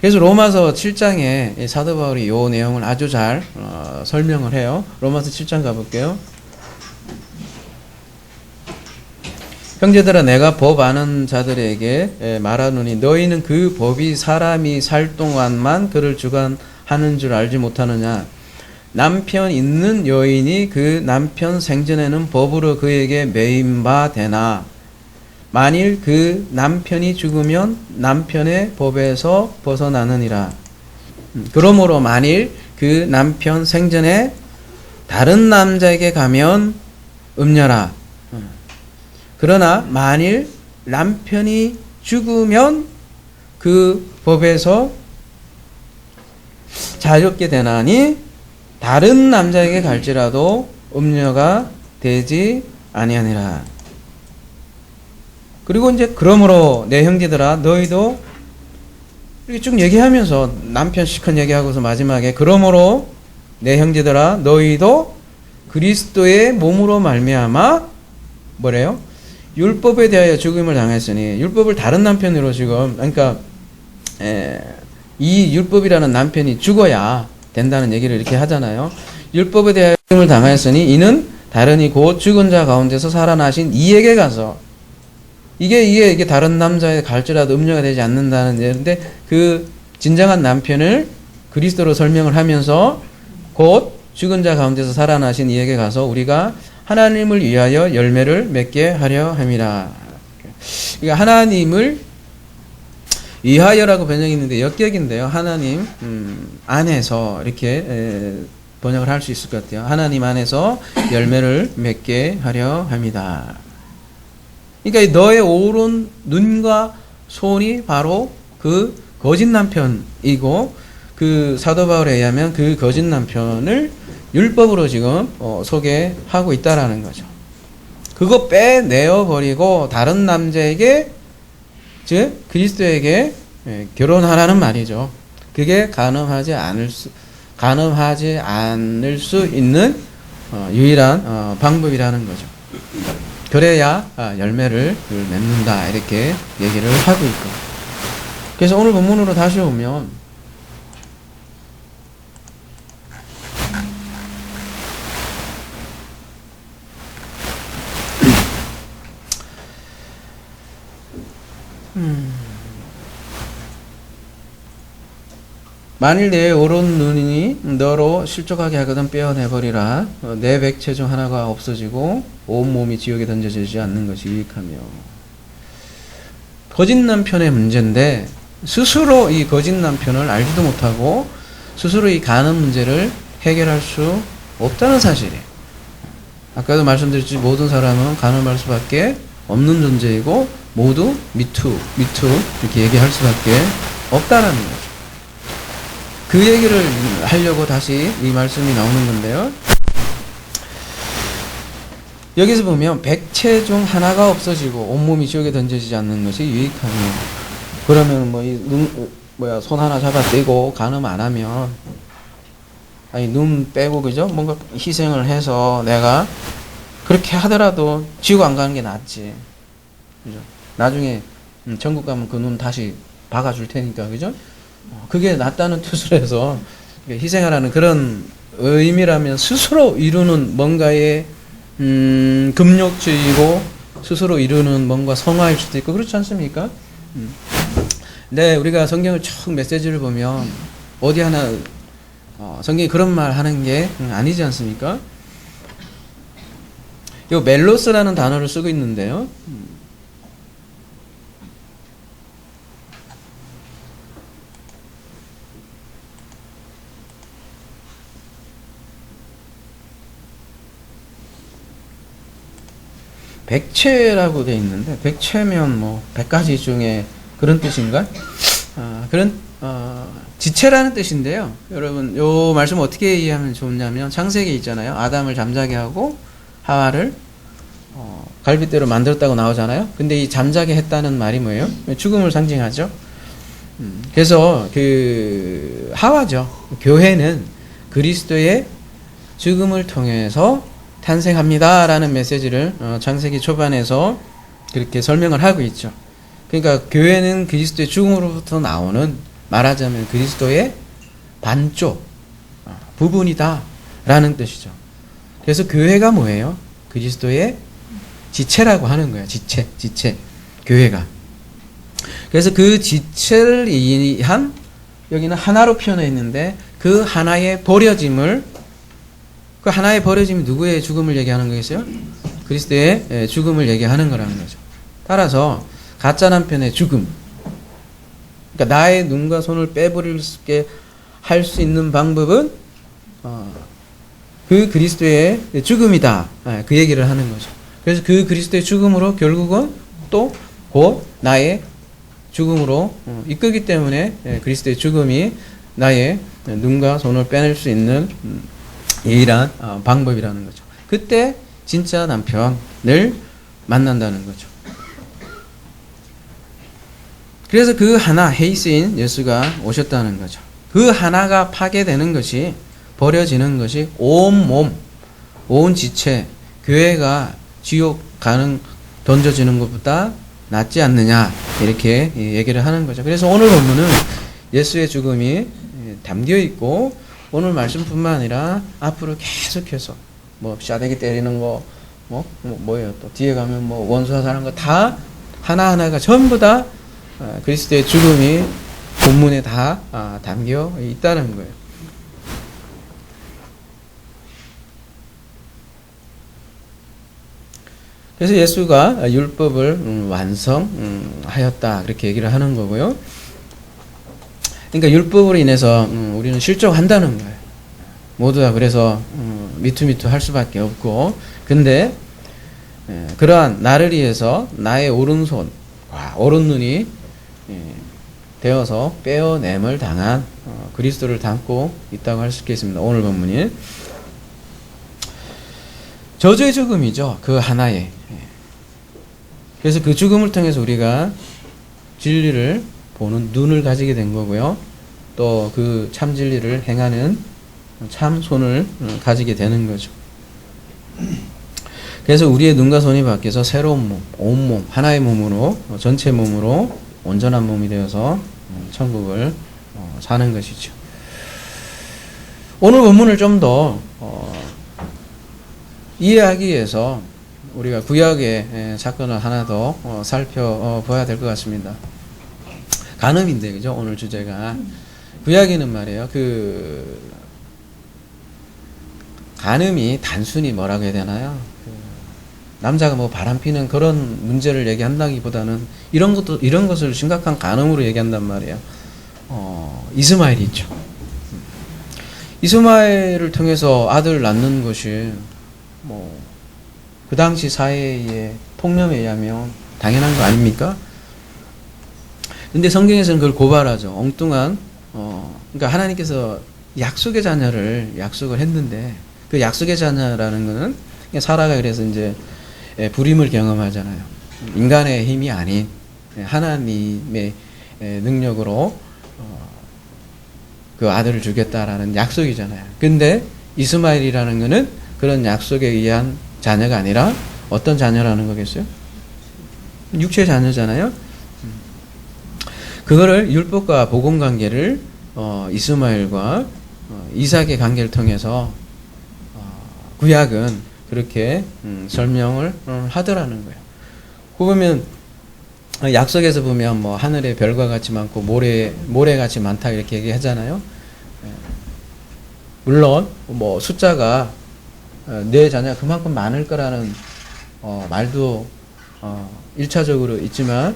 그래서 로마서 7장에 사도 바울이 이 내용을 아주 잘 설명을 해요. 로마서 7장 가볼게요. 형제들아 내가 법 아는 자들에게 말하노니 너희는 그 법이 사람이 살 동안만 그를 주관하는 줄 알지 못하느냐. 남편 있는 여인이 그 남편 생전에는 법으로 그에게 매인 바 되나 만일 그 남편이 죽으면 남편의 법에서 벗어나느니라. 그러므로 만일 그 남편 생전에 다른 남자에게 가면 음녀라. 그러나 만일 남편이 죽으면 그 법에서 자유롭게 되나니 다른 남자에게 갈지라도 음녀가 되지 아니하니라. 그리고 이제 그러므로 내 형제들아 너희도 이렇게 쭉 얘기하면서 남편 시큰 얘기하고서 마지막에 그러므로 내 형제들아 너희도 그리스도의 몸으로 말미암아 뭐래요? 율법에 대하여 죽음을 당했으니 율법을 다른 남편으로 지금 그러니까 이 율법이라는 남편이 죽어야 된다는 얘기를 이렇게 하잖아요. 율법에 대하여 죽음을 당하였으니 이는 다른이 곧 죽은 자 가운데서 살아나신 이에게 가서 이게 다른 남자에 갈지라도 음녀가 되지 않는다는 얘기인데 그 진정한 남편을 그리스도로 설명을 하면서 곧 죽은 자 가운데서 살아나신 이에게 가서 우리가 하나님을 위하여 열매를 맺게 하려 함이라. 그러니까 하나님을 위하여라고 번역이 있는데 역격인데요. 하나님 안에서 이렇게 번역을 할 수 있을 것 같아요. 하나님 안에서 열매를 맺게 하려 합니다. 그러니까 너의 오른 눈과 손이 바로 그 거짓 남편이고 그 사도 바울에 의하면 그 거짓 남편을 율법으로 지금 소개하고 있다라는 거죠. 그거 빼내어 버리고 다른 남자에게 즉 그리스도에게 결혼하라는 말이죠. 그게 가능하지 않을 수 있는 유일한 방법이라는 거죠. 그래야 열매를 맺는다 이렇게 얘기를 하고 있고. 그래서 오늘 본문으로 다시 오면 만일 내 오른 눈이 너로 실족하게 하거든 빼어내버리라. 내 백체 중 하나가 없어지고 온 몸이 지옥에 던져지지 않는 것이 유익하며. 거짓 남편의 문제인데 스스로 이 거짓 남편을 알지도 못하고 스스로 이 간음 문제를 해결할 수 없다는 사실이에요. 아까도 말씀드렸지 모든 사람은 간음할 수밖에 없는 존재이고 모두 미투 이렇게 얘기할 수밖에 없다라는 거죠. 그 얘기를 하려고 다시 이 말씀이 나오는 건데요. 여기서 보면 백체 중 하나가 없어지고 온몸이 지옥에 던져지지 않는 것이 유익하며. 그러면 손 하나 잡아 떼고 간음 안 하면 눈 빼고 그죠? 뭔가 희생을 해서 내가 그렇게 하더라도 지옥 안 가는 게 낫지. 그죠? 나중에 천국 가면 그 눈 다시 박아줄 테니까 그죠? 그게 낫다는 뜻으로 해서 희생하라는 그런 의미라면 스스로 이루는 뭔가의 금욕주의고 스스로 이루는 뭔가 성화일 수도 있고 그렇지 않습니까? 네, 우리가 성경을 쭉 메시지를 보면 어디 하나 성경이 그런 말 하는 게 아니지 않습니까? 요 멜로스라는 단어를 쓰고 있는데요. 백체라고 되어 있는데 백체면 100가지 중에 그런 뜻인가? 지체라는 뜻인데요. 여러분 요 말씀 어떻게 이해하면 좋냐면 창세기 있잖아요. 아담을 잠자게 하고 하와를 갈빗대로 만들었다고 나오잖아요. 근데 이 잠자게 했다는 말이 뭐예요? 죽음을 상징하죠. 그래서 그 하와죠. 교회는 그리스도의 죽음을 통해서 탄생합니다라는 메시지를 창세기 초반에서 그렇게 설명을 하고 있죠. 그러니까 교회는 그리스도의 죽음으로부터 나오는 말하자면 그리스도의 반쪽 부분이다 라는 뜻이죠. 그래서 교회가 뭐예요? 그리스도의 지체라고 하는 거예요. 지체. 교회가. 그래서 그 지체를 이해한 여기는 하나로 표현해 있는데 그 하나의 버려짐이 누구의 죽음을 얘기하는 거겠어요? 그리스도의 죽음을 얘기하는 거라는 거죠. 따라서 가짜 남편의 죽음, 그러니까 나의 눈과 손을 빼버릴 수 있게 할 수 있는 방법은 그 그리스도의 죽음이다. 그 얘기를 하는 거죠. 그래서 그 그리스도의 죽음으로 결국은 또 곧 나의 죽음으로 이끄기 때문에 그리스도의 죽음이 나의 눈과 손을 빼낼 수 있는 유일한 방법이라는 거죠. 그때 진짜 남편을 만난다는 거죠. 그래서 그 하나, 헤이스인 예수가 오셨다는 거죠. 그 하나가 파괴되는 것이, 버려지는 것이 온 몸, 온 지체, 교회가 지옥 가는 던져지는 것보다 낫지 않느냐, 이렇게 얘기를 하는 거죠. 그래서 오늘 본문은 예수의 죽음이 담겨 있고, 오늘 말씀뿐만 아니라 앞으로 계속해서 샤대기 때리는 거, 뭐예요? 또 뒤에 가면 원수와 사는 거 다 하나하나가 전부 다 그리스도의 죽음이 본문에 다 담겨 있다는 거예요. 그래서 예수가 율법을 완성하였다, 그렇게 얘기를 하는 거고요. 그러니까 율법으로 인해서 우리는 실족한다는 거예요. 모두 다. 그래서 미투미투 할 수밖에 없고, 근데 그러한 나를 위해서 나의 오른손과 오른눈이 되어서 빼어냄을 당한 그리스도를 담고 있다고 할 수 있겠습니다. 오늘 본문이 저주의 죽음이죠. 그 하나에. 그래서 그 죽음을 통해서 우리가 진리를 보는 눈을 가지게 된 거고요. 또 그 참 진리를 행하는 참 손을 가지게 되는 거죠. 그래서 우리의 눈과 손이 바뀌어서 새로운 몸, 온몸, 하나의 몸으로, 전체 몸으로 온전한 몸이 되어서 천국을 사는 것이죠. 오늘 본문을 좀 더 이해하기 위해서 우리가 구약의 사건을 하나 더 살펴봐야 될 것 같습니다. 간음인데, 그죠? 오늘 주제가. 구약에는 말이에요. 간음이 단순히 뭐라고 해야 되나요? 남자가 바람피는 그런 문제를 얘기한다기보다는 이런 것을 심각한 간음으로 얘기한단 말이에요. 이스마엘이 있죠. 이스마엘을 통해서 아들을 낳는 것이 그 당시 사회의 통념에 의하면 당연한 거 아닙니까? 근데 성경에서는 그걸 고발하죠. 엉뚱한, 그러니까 하나님께서 약속의 자녀를 약속을 했는데, 그 약속의 자녀라는 거는 사라가 그래서 이제 불임을 경험하잖아요. 인간의 힘이 아닌 하나님의 능력으로 그 아들을 주겠다라는 약속이잖아요. 근데 이스마엘이라는 거는 그런 약속에 의한 자녀가 아니라 어떤 자녀라는 거겠어요? 육체 자녀잖아요. 그거를 율법과 복음 관계를 이스마엘과 이삭의 관계를 통해서 구약은 그렇게 설명을 하더라는 거예요. 보면 약속에서 보면 하늘에 별과 같이 많고 모래 같이 많다 이렇게 얘기하잖아요. 물론 숫자가 내 자녀가 그만큼 많을 거라는 말도 1차적으로 있지만,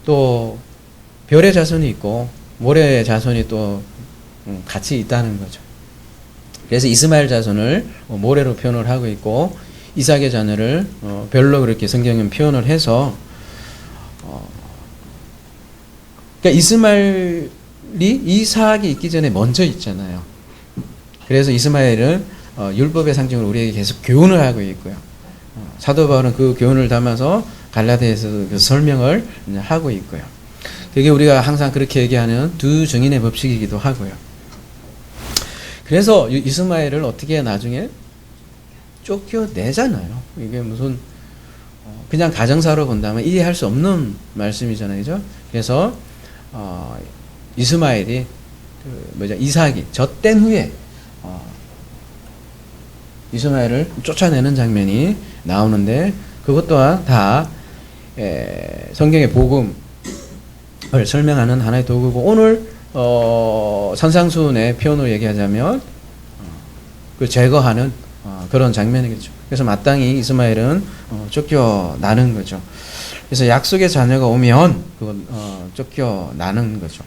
또 별의 자손이 있고 모래의 자손이 또 같이 있다는 거죠. 그래서 이스마엘 자손을 모래로 표현을 하고 있고, 이삭의 자녀를 별로 그렇게 성경은 표현을 해서, 그러니까 이스마엘이 이삭이 있기 전에 먼저 있잖아요. 그래서 이스마엘은 율법의 상징으로 우리에게 계속 교훈을 하고 있고요. 사도 바울은 그 교훈을 담아서 갈라디아에서 그 설명을 하고 있고요. 그게 우리가 항상 그렇게 얘기하는 두 증인의 법칙이기도 하고요. 그래서 이스마엘을 어떻게 나중에 쫓겨내잖아요. 이게 무슨 그냥 가정사로 본다면 이해할 수 없는 말씀이잖아요, 그죠? 그래서 이스마엘이 이삭이 젖된 후에 이스마엘을 쫓아내는 장면이 나오는데, 그것 또한 다 성경의 복음을 설명하는 하나의 도구고, 오늘 산상수훈의 표현으로 얘기하자면 그 제거하는 그런 장면이겠죠. 그래서 마땅히 이스마엘은 쫓겨나는 거죠. 그래서 약속의 자녀가 오면 그건 쫓겨나는 거죠.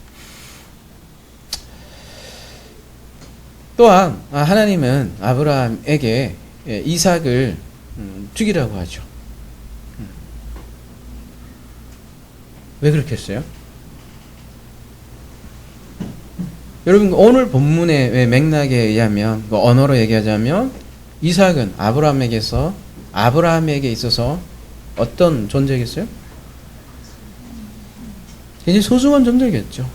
또한 하나님은 아브라함에게 이삭을 죽이라고 하죠. 왜 그렇게 했어요? 여러분, 오늘 본문의 맥락에 의하면, 언어로 얘기하자면 이삭은 아브라함에게 있어서 어떤 존재겠어요? 굉장히 소중한 존재겠죠.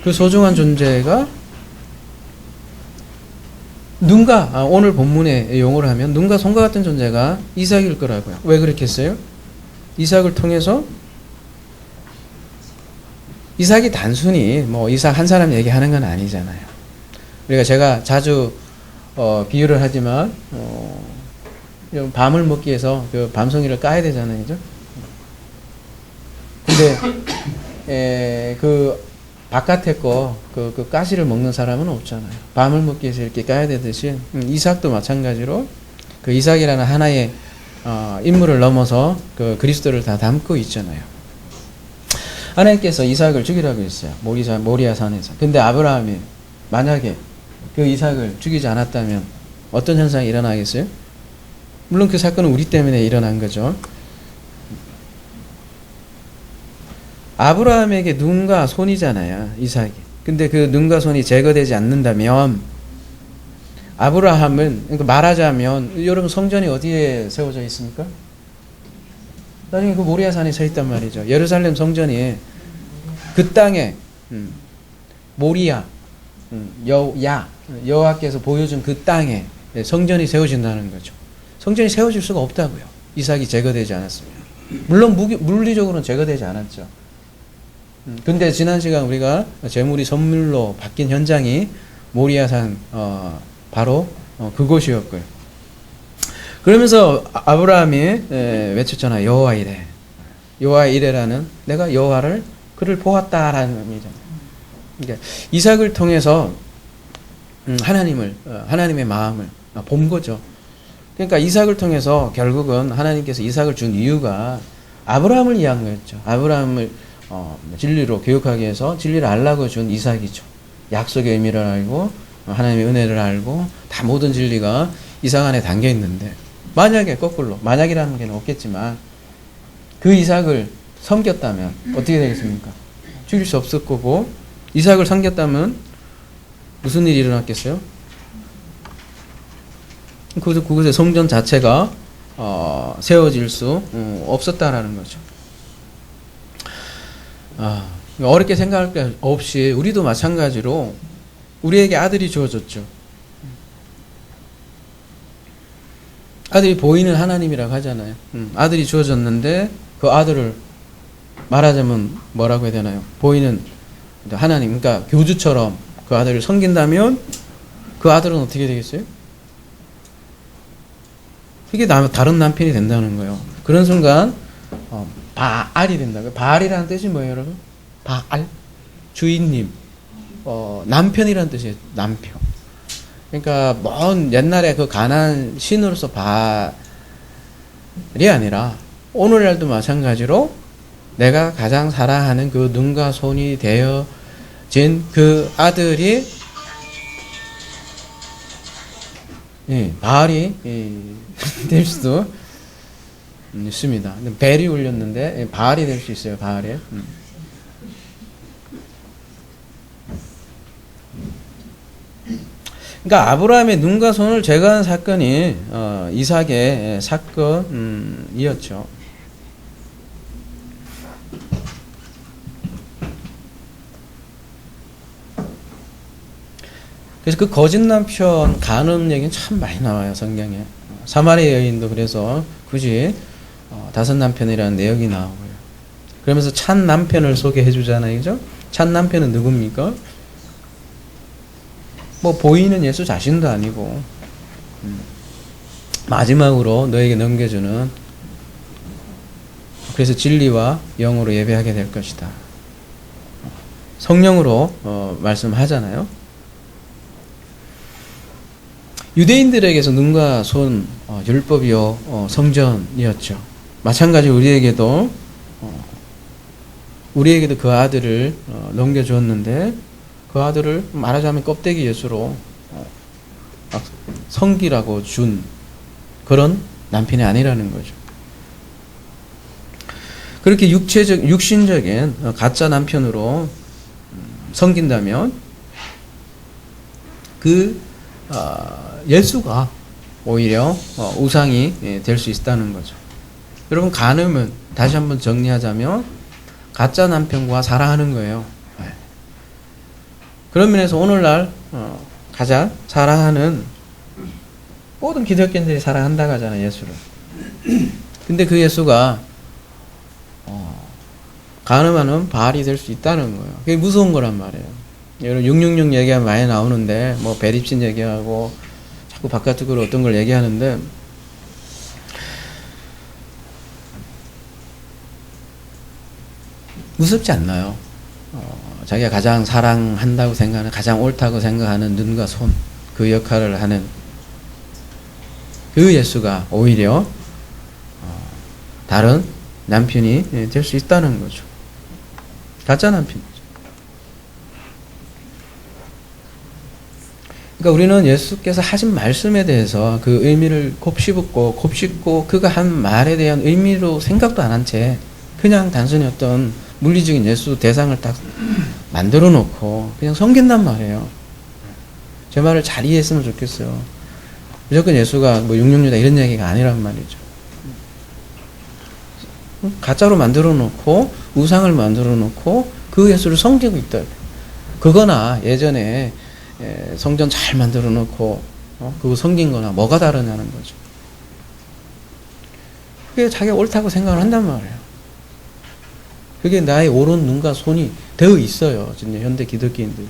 그 소중한 존재가 오늘 본문의 용어를 하면 눈과 손과 같은 존재가 이삭일 거라고요. 왜 그렇게 했어요? 이삭을 통해서, 이삭이 단순히 이삭 한 사람 얘기하는 건 아니잖아요. 그러니까 제가 자주 비유를 하지만 밤을 먹기 위해서 그 밤송이를 까야 되잖아요, 그죠? 근데 그 바깥에 그 가시를 먹는 사람은 없잖아요. 밤을 먹기 위해서 이렇게 까야 되듯이 이삭도 마찬가지로 그 이삭이라는 하나의 인물을 넘어서 그 그리스도를 다 담고 있잖아요. 하나님께서 이삭을 죽이라고 했어요. 모리아 산에서. 근데 아브라함이 만약에 그 이삭을 죽이지 않았다면 어떤 현상이 일어나겠어요? 물론 그 사건은 우리 때문에 일어난 거죠. 아브라함에게 눈과 손이잖아요, 이삭이. 근데 그 눈과 손이 제거되지 않는다면 아브라함은, 그러니까 말하자면, 여러분 성전이 어디에 세워져 있습니까? 나중에 그 모리아 산에 서 있단 말이죠. 예루살렘 성전이 그 땅에 모리아 여호와께서 보여준 그 땅에 성전이 세워진다는 거죠. 성전이 세워질 수가 없다고요. 이삭이 제거되지 않았으면. 물론 물리적으로는 제거되지 않았죠. 근데 지난 시간 우리가 제물이 선물로 바뀐 현장이 모리아산 바로 그곳이었고요. 그러면서 아브라함이 외쳤잖아. 여호와 이레. 여호와 이레라는 내가 여호와를 그를 보았다라는 의미잖아요. 그러니까 이삭을 통해서 하나님의 마음을 본 거죠. 그러니까 이삭을 통해서 결국은 하나님께서 이삭을 준 이유가 아브라함을 위한 거였죠. 아브라함을 진리로 교육하기 위해서 진리를 알라고 준 이삭이죠. 약속의 의미를 알고 하나님의 은혜를 알고 다 모든 진리가 이삭 안에 담겨 있는데, 만약에 거꾸로, 만약이라는 게 없겠지만 그 이삭을 섬겼다면 어떻게 되겠습니까? 죽일 수 없을 거고, 이삭을 섬겼다면 무슨 일이 일어났겠어요? 그곳에 성전 자체가 세워질 수 없었다라는 거죠. 어렵게 생각할 게 없이 우리도 마찬가지로 우리에게 아들이 주어졌죠. 아들이 보이는 하나님이라고 하잖아요. 아들이 주어졌는데 그 아들을 말하자면 뭐라고 해야 되나요? 보이는 하나님, 그러니까 교주처럼 그 아들을 섬긴다면 그 아들은 어떻게 되겠어요? 이게 다른 남편이 된다는 거예요. 그런 순간 바알이 된다고요. 바알이라는 뜻이 뭐예요, 여러분? 바알, 주인님, 남편이라는 뜻이에요. 남편. 그러니까 먼 옛날에 그 가나안 신으로서 바알이 아니라 오늘날도 마찬가지로 내가 가장 사랑하는 그 눈과 손이 되어진 그 아들이 바알이 될 수도 있습니다. 벨이 울렸는데 바알이 될 수 있어요. 바알이. 그러니까 아브라함의 눈과 손을 제거한 사건이 이삭의 사건이었죠. 그래서 그 거짓 남편 간음 얘기는 참 많이 나와요, 성경에. 사마리아 여인도 그래서 굳이 5 남편이라는 내역이 나오고요. 그러면서 참 남편을 소개해 주잖아요, 그죠? 참 남편은 누굽니까? 뭐 보이는 예수 자신도 아니고 마지막으로 너에게 넘겨주는 그래서 진리와 영으로 예배하게 될 것이다. 성령으로 말씀하잖아요. 유대인들에게서 눈과 손 율법이요 성전이었죠. 마찬가지 우리에게도 그 아들을 넘겨주었는데 그 아들을 말하자면 껍데기 예수로 성기라고 준 그런 남편이 아니라는 거죠. 그렇게 육신적인 가짜 남편으로 섬긴다면 그 예수가 오히려 우상이 될 수 있다는 거죠. 여러분, 간음은 다시 한번 정리하자면 가짜 남편과 사랑하는 거예요. 그런 면에서 오늘날 가장 사랑하는 모든 기독교인들이 사랑한다고 하잖아요, 예수를. 근데 그 예수가 간음하는 바알이 될 수 있다는 거예요. 그게 무서운 거란 말이에요. 여러분 666 얘기가 많이 나오는데 뭐 배립신 얘기하고 자꾸 바깥으로 어떤 걸 얘기하는데 무섭지 않나요? 자기가 가장 사랑한다고 생각하는, 가장 옳다고 생각하는 눈과 손, 그 역할을 하는 그 예수가 오히려 다른 남편이 될 수 있다는 거죠. 가짜 남편이죠. 그러니까 우리는 예수께서 하신 말씀에 대해서 그 의미를 곱씹고 그가 한 말에 대한 의미로 생각도 안 한 채 그냥 단순히 어떤 물리적인 예수 대상을 딱 만들어 놓고 그냥 섬긴단 말이에요. 제 말을 잘 이해했으면 좋겠어요. 무조건 예수가 뭐 666다 이런 얘기가 아니란 말이죠. 가짜로 만들어 놓고 우상을 만들어 놓고 그 예수를 섬기고 있다. 그거나 예전에 성전 잘 만들어 놓고 그거 섬긴 거나 뭐가 다르냐는 거죠. 그게 자기가 옳다고 생각을 한단 말이에요. 그게 나의 옳은 눈과 손이 되어 있어요. 진짜 현대 기독교인들이.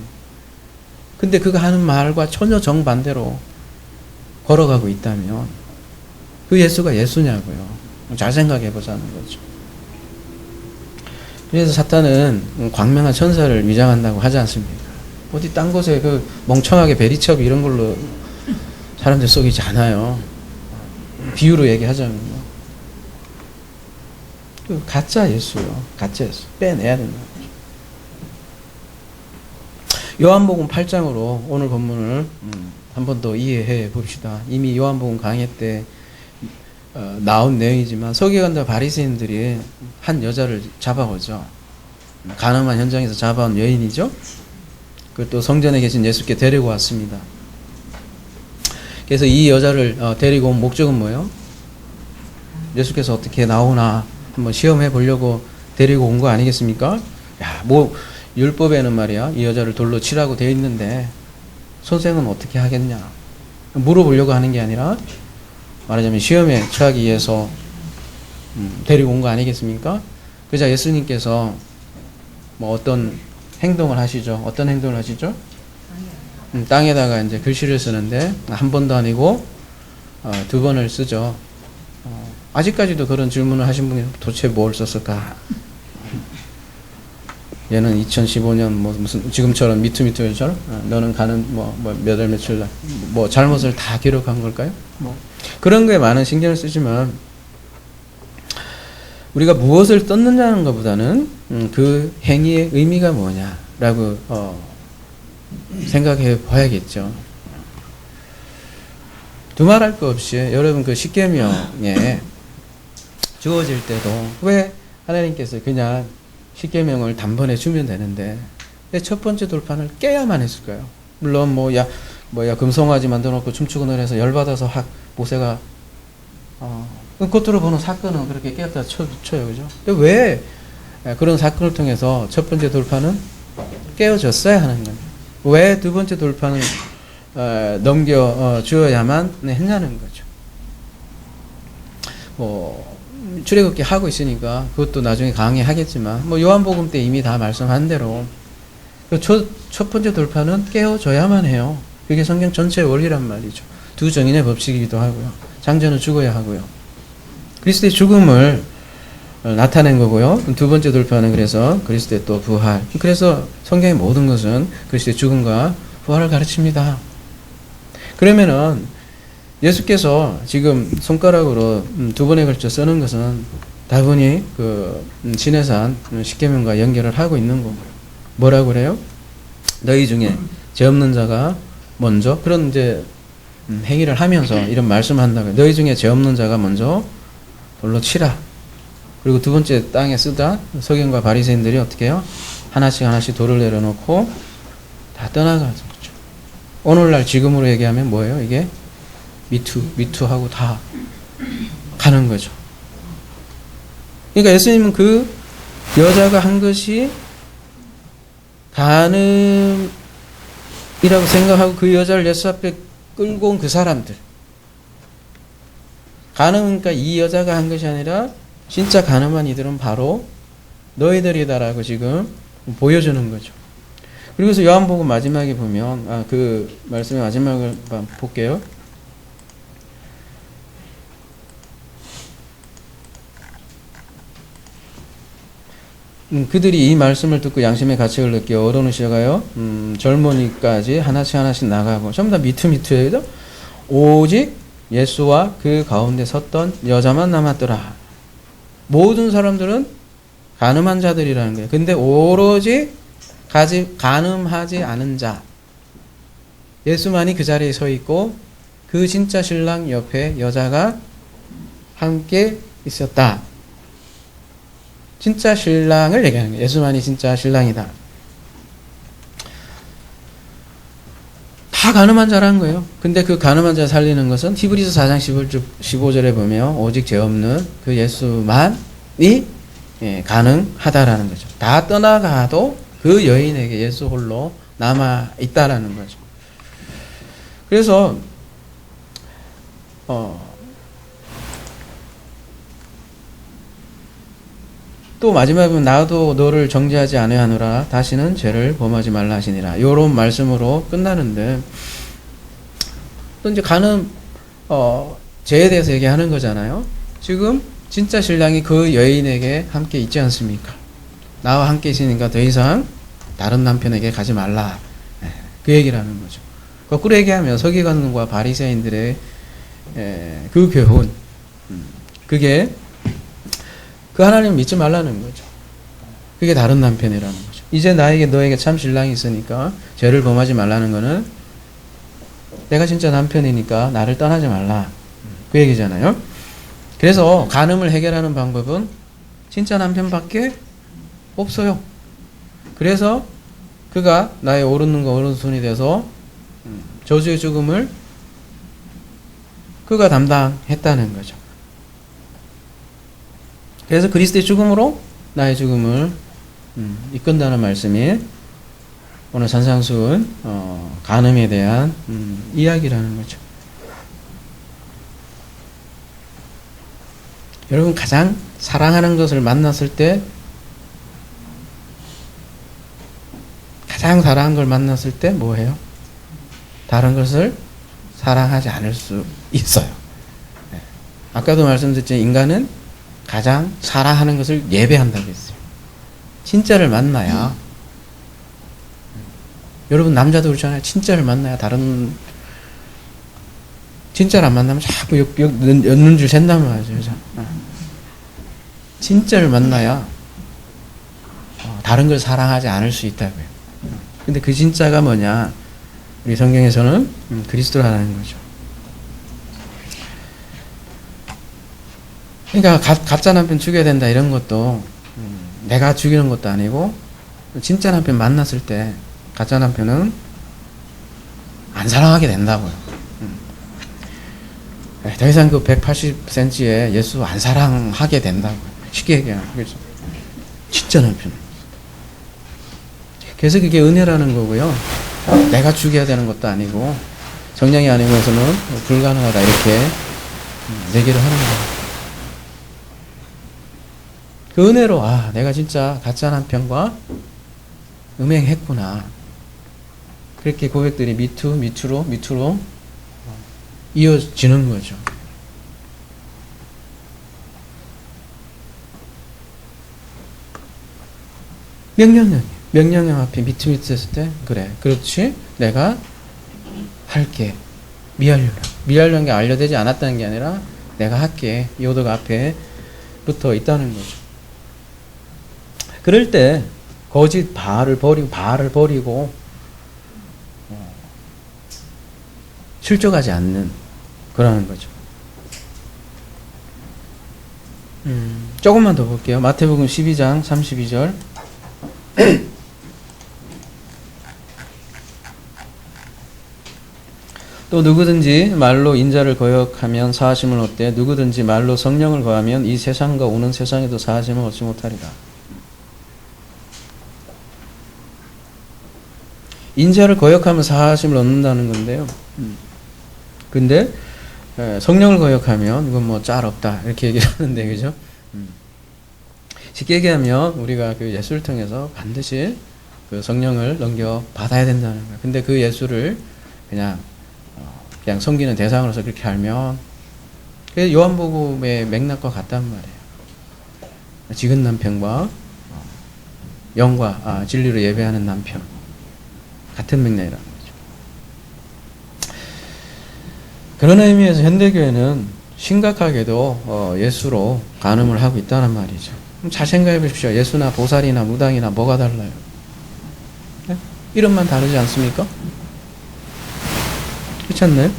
근데 그가 하는 말과 전혀 정반대로 걸어가고 있다면 그 예수가 예수냐고요. 잘 생각해 보자는 거죠. 그래서 사탄은 광명한 천사를 위장한다고 하지 않습니까? 어디 딴 곳에 그 멍청하게 베리첩 이런 걸로 사람들 속이지 않아요. 비유로 얘기하자면요. 그 가짜 예수요. 가짜 예수. 빼내야 된다는 거죠. 요한복음 8장으로 오늘 본문을 한 번 더 이해해 봅시다. 이미 요한복음 강의 때 나온 내용이지만 서기관과 바리새인들이 한 여자를 잡아오죠. 가늠한 현장에서 잡아온 여인이죠. 그또 성전에 계신 예수께 데리고 왔습니다. 그래서 이 여자를 데리고 온 목적은 뭐예요? 예수께서 어떻게 나오나 한번 시험해 보려고 데리고 온 거 아니겠습니까? 야, 뭐 율법에는 말이야 이 여자를 돌로 치라고 되어 있는데 선생은 어떻게 하겠냐 물어보려고 하는 게 아니라 말하자면 시험에 처하기 위해서 데리고 온 거 아니겠습니까? 그러자 예수님께서 뭐 어떤 행동을 하시죠? 어떤 행동을 하시죠? 땅에다가 이제 글씨를 쓰는데 한 번도 아니고 두 번을 쓰죠. 아직까지도 그런 질문을 하신 분이 도대체 뭘 썼을까? 얘는 2015년 뭐 무슨 지금처럼 미투미투처럼 너는 가는 몇 월 며칠 날 뭐 잘못을 다 기록한 걸까요? 뭐 그런 거에 많은 신경을 쓰지만 우리가 무엇을 떴느냐는 것보다는 그 행위의 의미가 뭐냐라고 생각해 봐야겠죠. 두말할 거 없이 여러분 그 십계명에 주어질 때도 왜 하나님께서 그냥 십계명을 단번에 주면 되는데 왜 첫 번째 돌판을 깨야만 했을까요? 물론 뭐야 금송아지 만들어놓고 춤추고 노래해서 열받아서 모세가 겉으로 보는 사건은 그렇게 깨었다 쳐요, 그죠? 근데 왜 그런 사건을 통해서 첫 번째 돌판은 깨어졌어야 하는 거예요? 왜 두 번째 돌판을 넘겨 주어야만 했냐는 거죠. 뭐 출애굽기 하고 있으니까 그것도 나중에 강의하겠지만 뭐 요한복음 때 이미 다 말씀한 대로 첫 번째 돌파는 깨어져야만 해요. 그게 성경 전체의 원리란 말이죠. 두 정인의 법칙이기도 하고요. 장자는 죽어야 하고요. 그리스도의 죽음을 나타낸 거고요. 두 번째 돌파는 그래서 그리스도의 또 부활. 그래서 성경의 모든 것은 그리스도의 죽음과 부활을 가르칩니다. 그러면은 예수께서 지금 손가락으로 두 번에 걸쳐 쓰는 것은 다분히 그 시내산 십계명과 연결을 하고 있는 거고요. 뭐라고 그래요? 너희 중에 죄 없는 자가 먼저 그런 이제 행위를 하면서 이런 말씀한다고요. 너희 중에 죄 없는 자가 먼저 돌로 치라. 그리고 두 번째 땅에 쓰다 서기관과 바리새인들이 어떻게 해요? 하나씩 돌을 내려놓고 다 떠나가죠. 그렇죠? 오늘날 지금으로 얘기하면 뭐예요? 이게 미투하고 다 가는 거죠. 그러니까 예수님은 그 여자가 한 것이 간음이라고 생각하고 그 여자를 예수 앞에 끌고 온 그 사람들. 간음이니까 이 여자가 한 것이 아니라 진짜 간음한 이들은 바로 너희들이다라고 지금 보여주는 거죠. 그리고서 요한복음 마지막에 보면 그 말씀의 마지막을 볼게요. 그들이 이 말씀을 듣고 양심의 가책을 느끼어 얻어놓으셔가요. 젊은이까지 하나씩 나가고 전부 다 미투예요. 오직 예수와 그 가운데 섰던 여자만 남았더라. 모든 사람들은 간음한 자들이라는 거예요. 근데 오로지 간음하지 않은 자 예수만이 그 자리에 서 있고 그 진짜 신랑 옆에 여자가 함께 있었다. 진짜 신랑을 얘기하는 거예요. 예수만이 진짜 신랑이다. 다 가늠한 자라는 거예요. 근데 그 가늠한 자 살리는 것은 히브리서 4장 15절에 보면 오직 죄 없는 그 예수만이 가능하다라는 거죠. 다 떠나가도 그 여인에게 예수 홀로 남아 있다라는 거죠. 그래서 또 마지막에 보면 나도 너를 정죄하지 아니하노라 다시는 죄를 범하지 말라 하시니라. 요런 말씀으로 끝나는데 또 이제 간음 죄에 대해서 얘기하는 거잖아요. 지금 진짜 신랑이 그 여인에게 함께 있지 않습니까? 나와 함께 있으니까 더 이상 다른 남편에게 가지 말라. 그 얘기를 하는 거죠. 거꾸로 얘기하면 서기관과 바리새인들의 그 교훈 그게 그 하나님을 믿지 말라는 거죠. 그게 다른 남편이라는 거죠. 이제 너에게 참 신랑이 있으니까 죄를 범하지 말라는 거는 내가 진짜 남편이니까 나를 떠나지 말라. 그 얘기잖아요. 그래서 간음을 해결하는 방법은 진짜 남편밖에 없어요. 그래서 그가 나의 오른눈과 오른손이 돼서 저주의 죽음을 그가 담당했다는 거죠. 그래서 그리스도의 죽음으로 나의 죽음을 이끈다는 말씀이 오늘 산상수훈 간음에 대한 이야기라는 거죠. 여러분 가장 사랑하는 것을 만났을 때 가장 사랑한 걸 만났을 때 뭐해요? 다른 것을 사랑하지 않을 수 있어요. 아까도 말씀드렸지만 인간은 가장 사랑하는 것을 예배한다고 했어요. 진짜를 만나야 여러분 남자도 그렇잖아요. 진짜를 만나야 다른 진짜를 안 만나면 자꾸 엿는 줄 샌단 말이죠. 진짜를 만나야 다른 걸 사랑하지 않을 수 있다고요. 근데 그 진짜가 뭐냐? 우리 성경에서는 그리스도라는 거죠. 그러니까 가짜 남편 죽여야 된다 이런 것도 내가 죽이는 것도 아니고 진짜 남편 만났을 때 가짜 남편은 안 사랑하게 된다고요. 더 이상 그 180cm에 예수 안 사랑하게 된다고요. 쉽게 얘기하면 그렇죠. 진짜 남편. 그래서 그게 은혜라는 거고요. 내가 죽여야 되는 것도 아니고 정량이 아니고서는 불가능하다 이렇게 얘기를 하는 거예요. 그 은혜로 내가 진짜 가짜 남편과 음행했구나. 그렇게 고백들이 밑으로 이어지는 거죠. 명령형 앞에 미트미트 했을 때, 그래, 그렇지, 내가 할게. 미하려는 게 알려되지 않았다는 게 아니라 내가 할게. 이 오더가 앞에 붙어 있다는 거죠. 그럴 때 거짓 바알을 버리고 실족하지 않는 그러는 거죠. 조금만 더 볼게요. 마태복음 12장 32절. 또 누구든지 말로 인자를 거역하면 사하심을 얻되 누구든지 말로 성령을 거하면 이 세상과 오는 세상에도 사하심을 얻지 못하리라. 인자를 거역하면 사하심을 얻는다는 건데요. 근데 성령을 거역하면 이건 뭐 짤 없다 이렇게 얘기를 하는데, 그죠? 쉽게 얘기하면 우리가 그 예수를 통해서 반드시 그 성령을 넘겨 받아야 된다는 거예요. 근데 그 예수를 그냥 섬기는 대상으로서 그렇게 알면 요한복음의 맥락과 같단 말이에요. 지은 남편과 영과 진리로 예배하는 남편, 같은 맥락이라는 거죠. 그런 의미에서 현대교회는 심각하게도 예수로 간음을 하고 있다는 말이죠. 잘 생각해 보십시오. 예수나 보살이나 무당이나 뭐가 달라요? 네? 이름만 다르지 않습니까? 그렇지 않나요?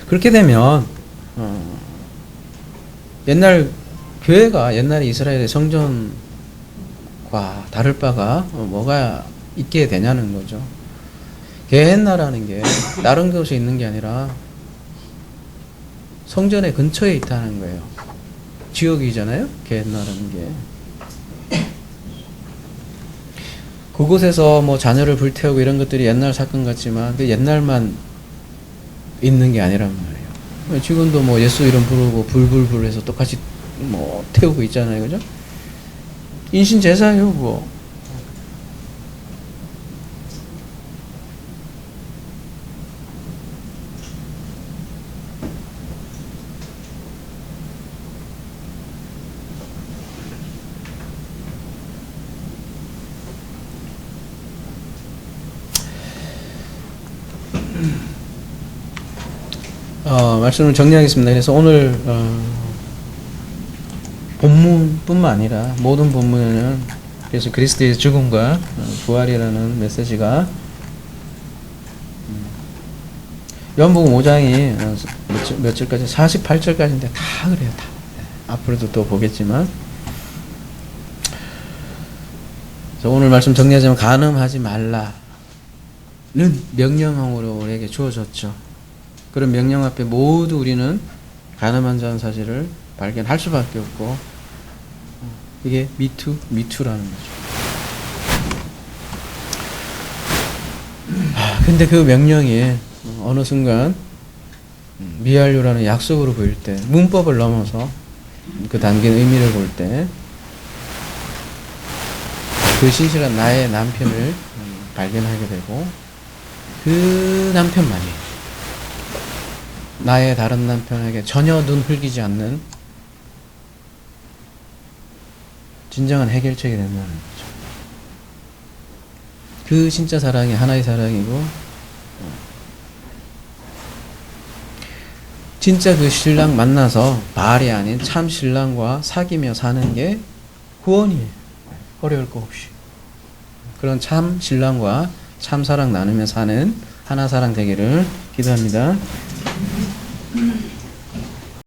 그렇게 되면 교회가 옛날에 이스라엘의 성전과 다를 바가 뭐가 있게 되냐는 거죠. 게헨나라는 게 다른 곳에 있는 게 아니라 성전의 근처에 있다는 거예요. 지역이잖아요, 게헨나라는 게. 그곳에서 뭐 자녀를 불태우고 이런 것들이 옛날 사건 같지만 그 옛날만 있는 게 아니란 말이에요. 지금도 뭐 예수 이름 부르고 불불불 해서 똑같이 뭐 태우고 있잖아요, 그죠? 인신 제사예요, 그거. 말씀을 정리하겠습니다. 그래서 오늘 본문뿐만 아니라 모든 본문에는 그래서 그리스도의 죽음과 부활이라는 메시지가 요한복음 5장이 몇 절까지 48절까지인데 다 그래요. 다. 앞으로도 또 보겠지만, 그래서 오늘 말씀 정리하자면 간음하지 말라는 명령형으로 우리에게 주어졌죠. 그런 명령 앞에 모두 우리는 간음한 자는 사실을 발견할 수밖에 없고, 이게 미투라는 거죠. 근데 그 명령이 어느 순간 미알류라는 약속으로 보일 때, 문법을 넘어서 그 담긴 의미를 볼 때, 그 신실한 나의 남편을 발견하게 되고, 그 남편만이 나의 다른 남편에게 전혀 눈 흘기지 않는 진정한 해결책이 된다는 거죠. 그 진짜 사랑이 하나의 사랑이고, 진짜 그 신랑 만나서 바알이 아닌 참 신랑과 사귀며 사는 게 구원이에요. 어려울 거 없이. 그런 참 신랑과 참 사랑 나누며 사는 하나 사랑 되기를 기도합니다.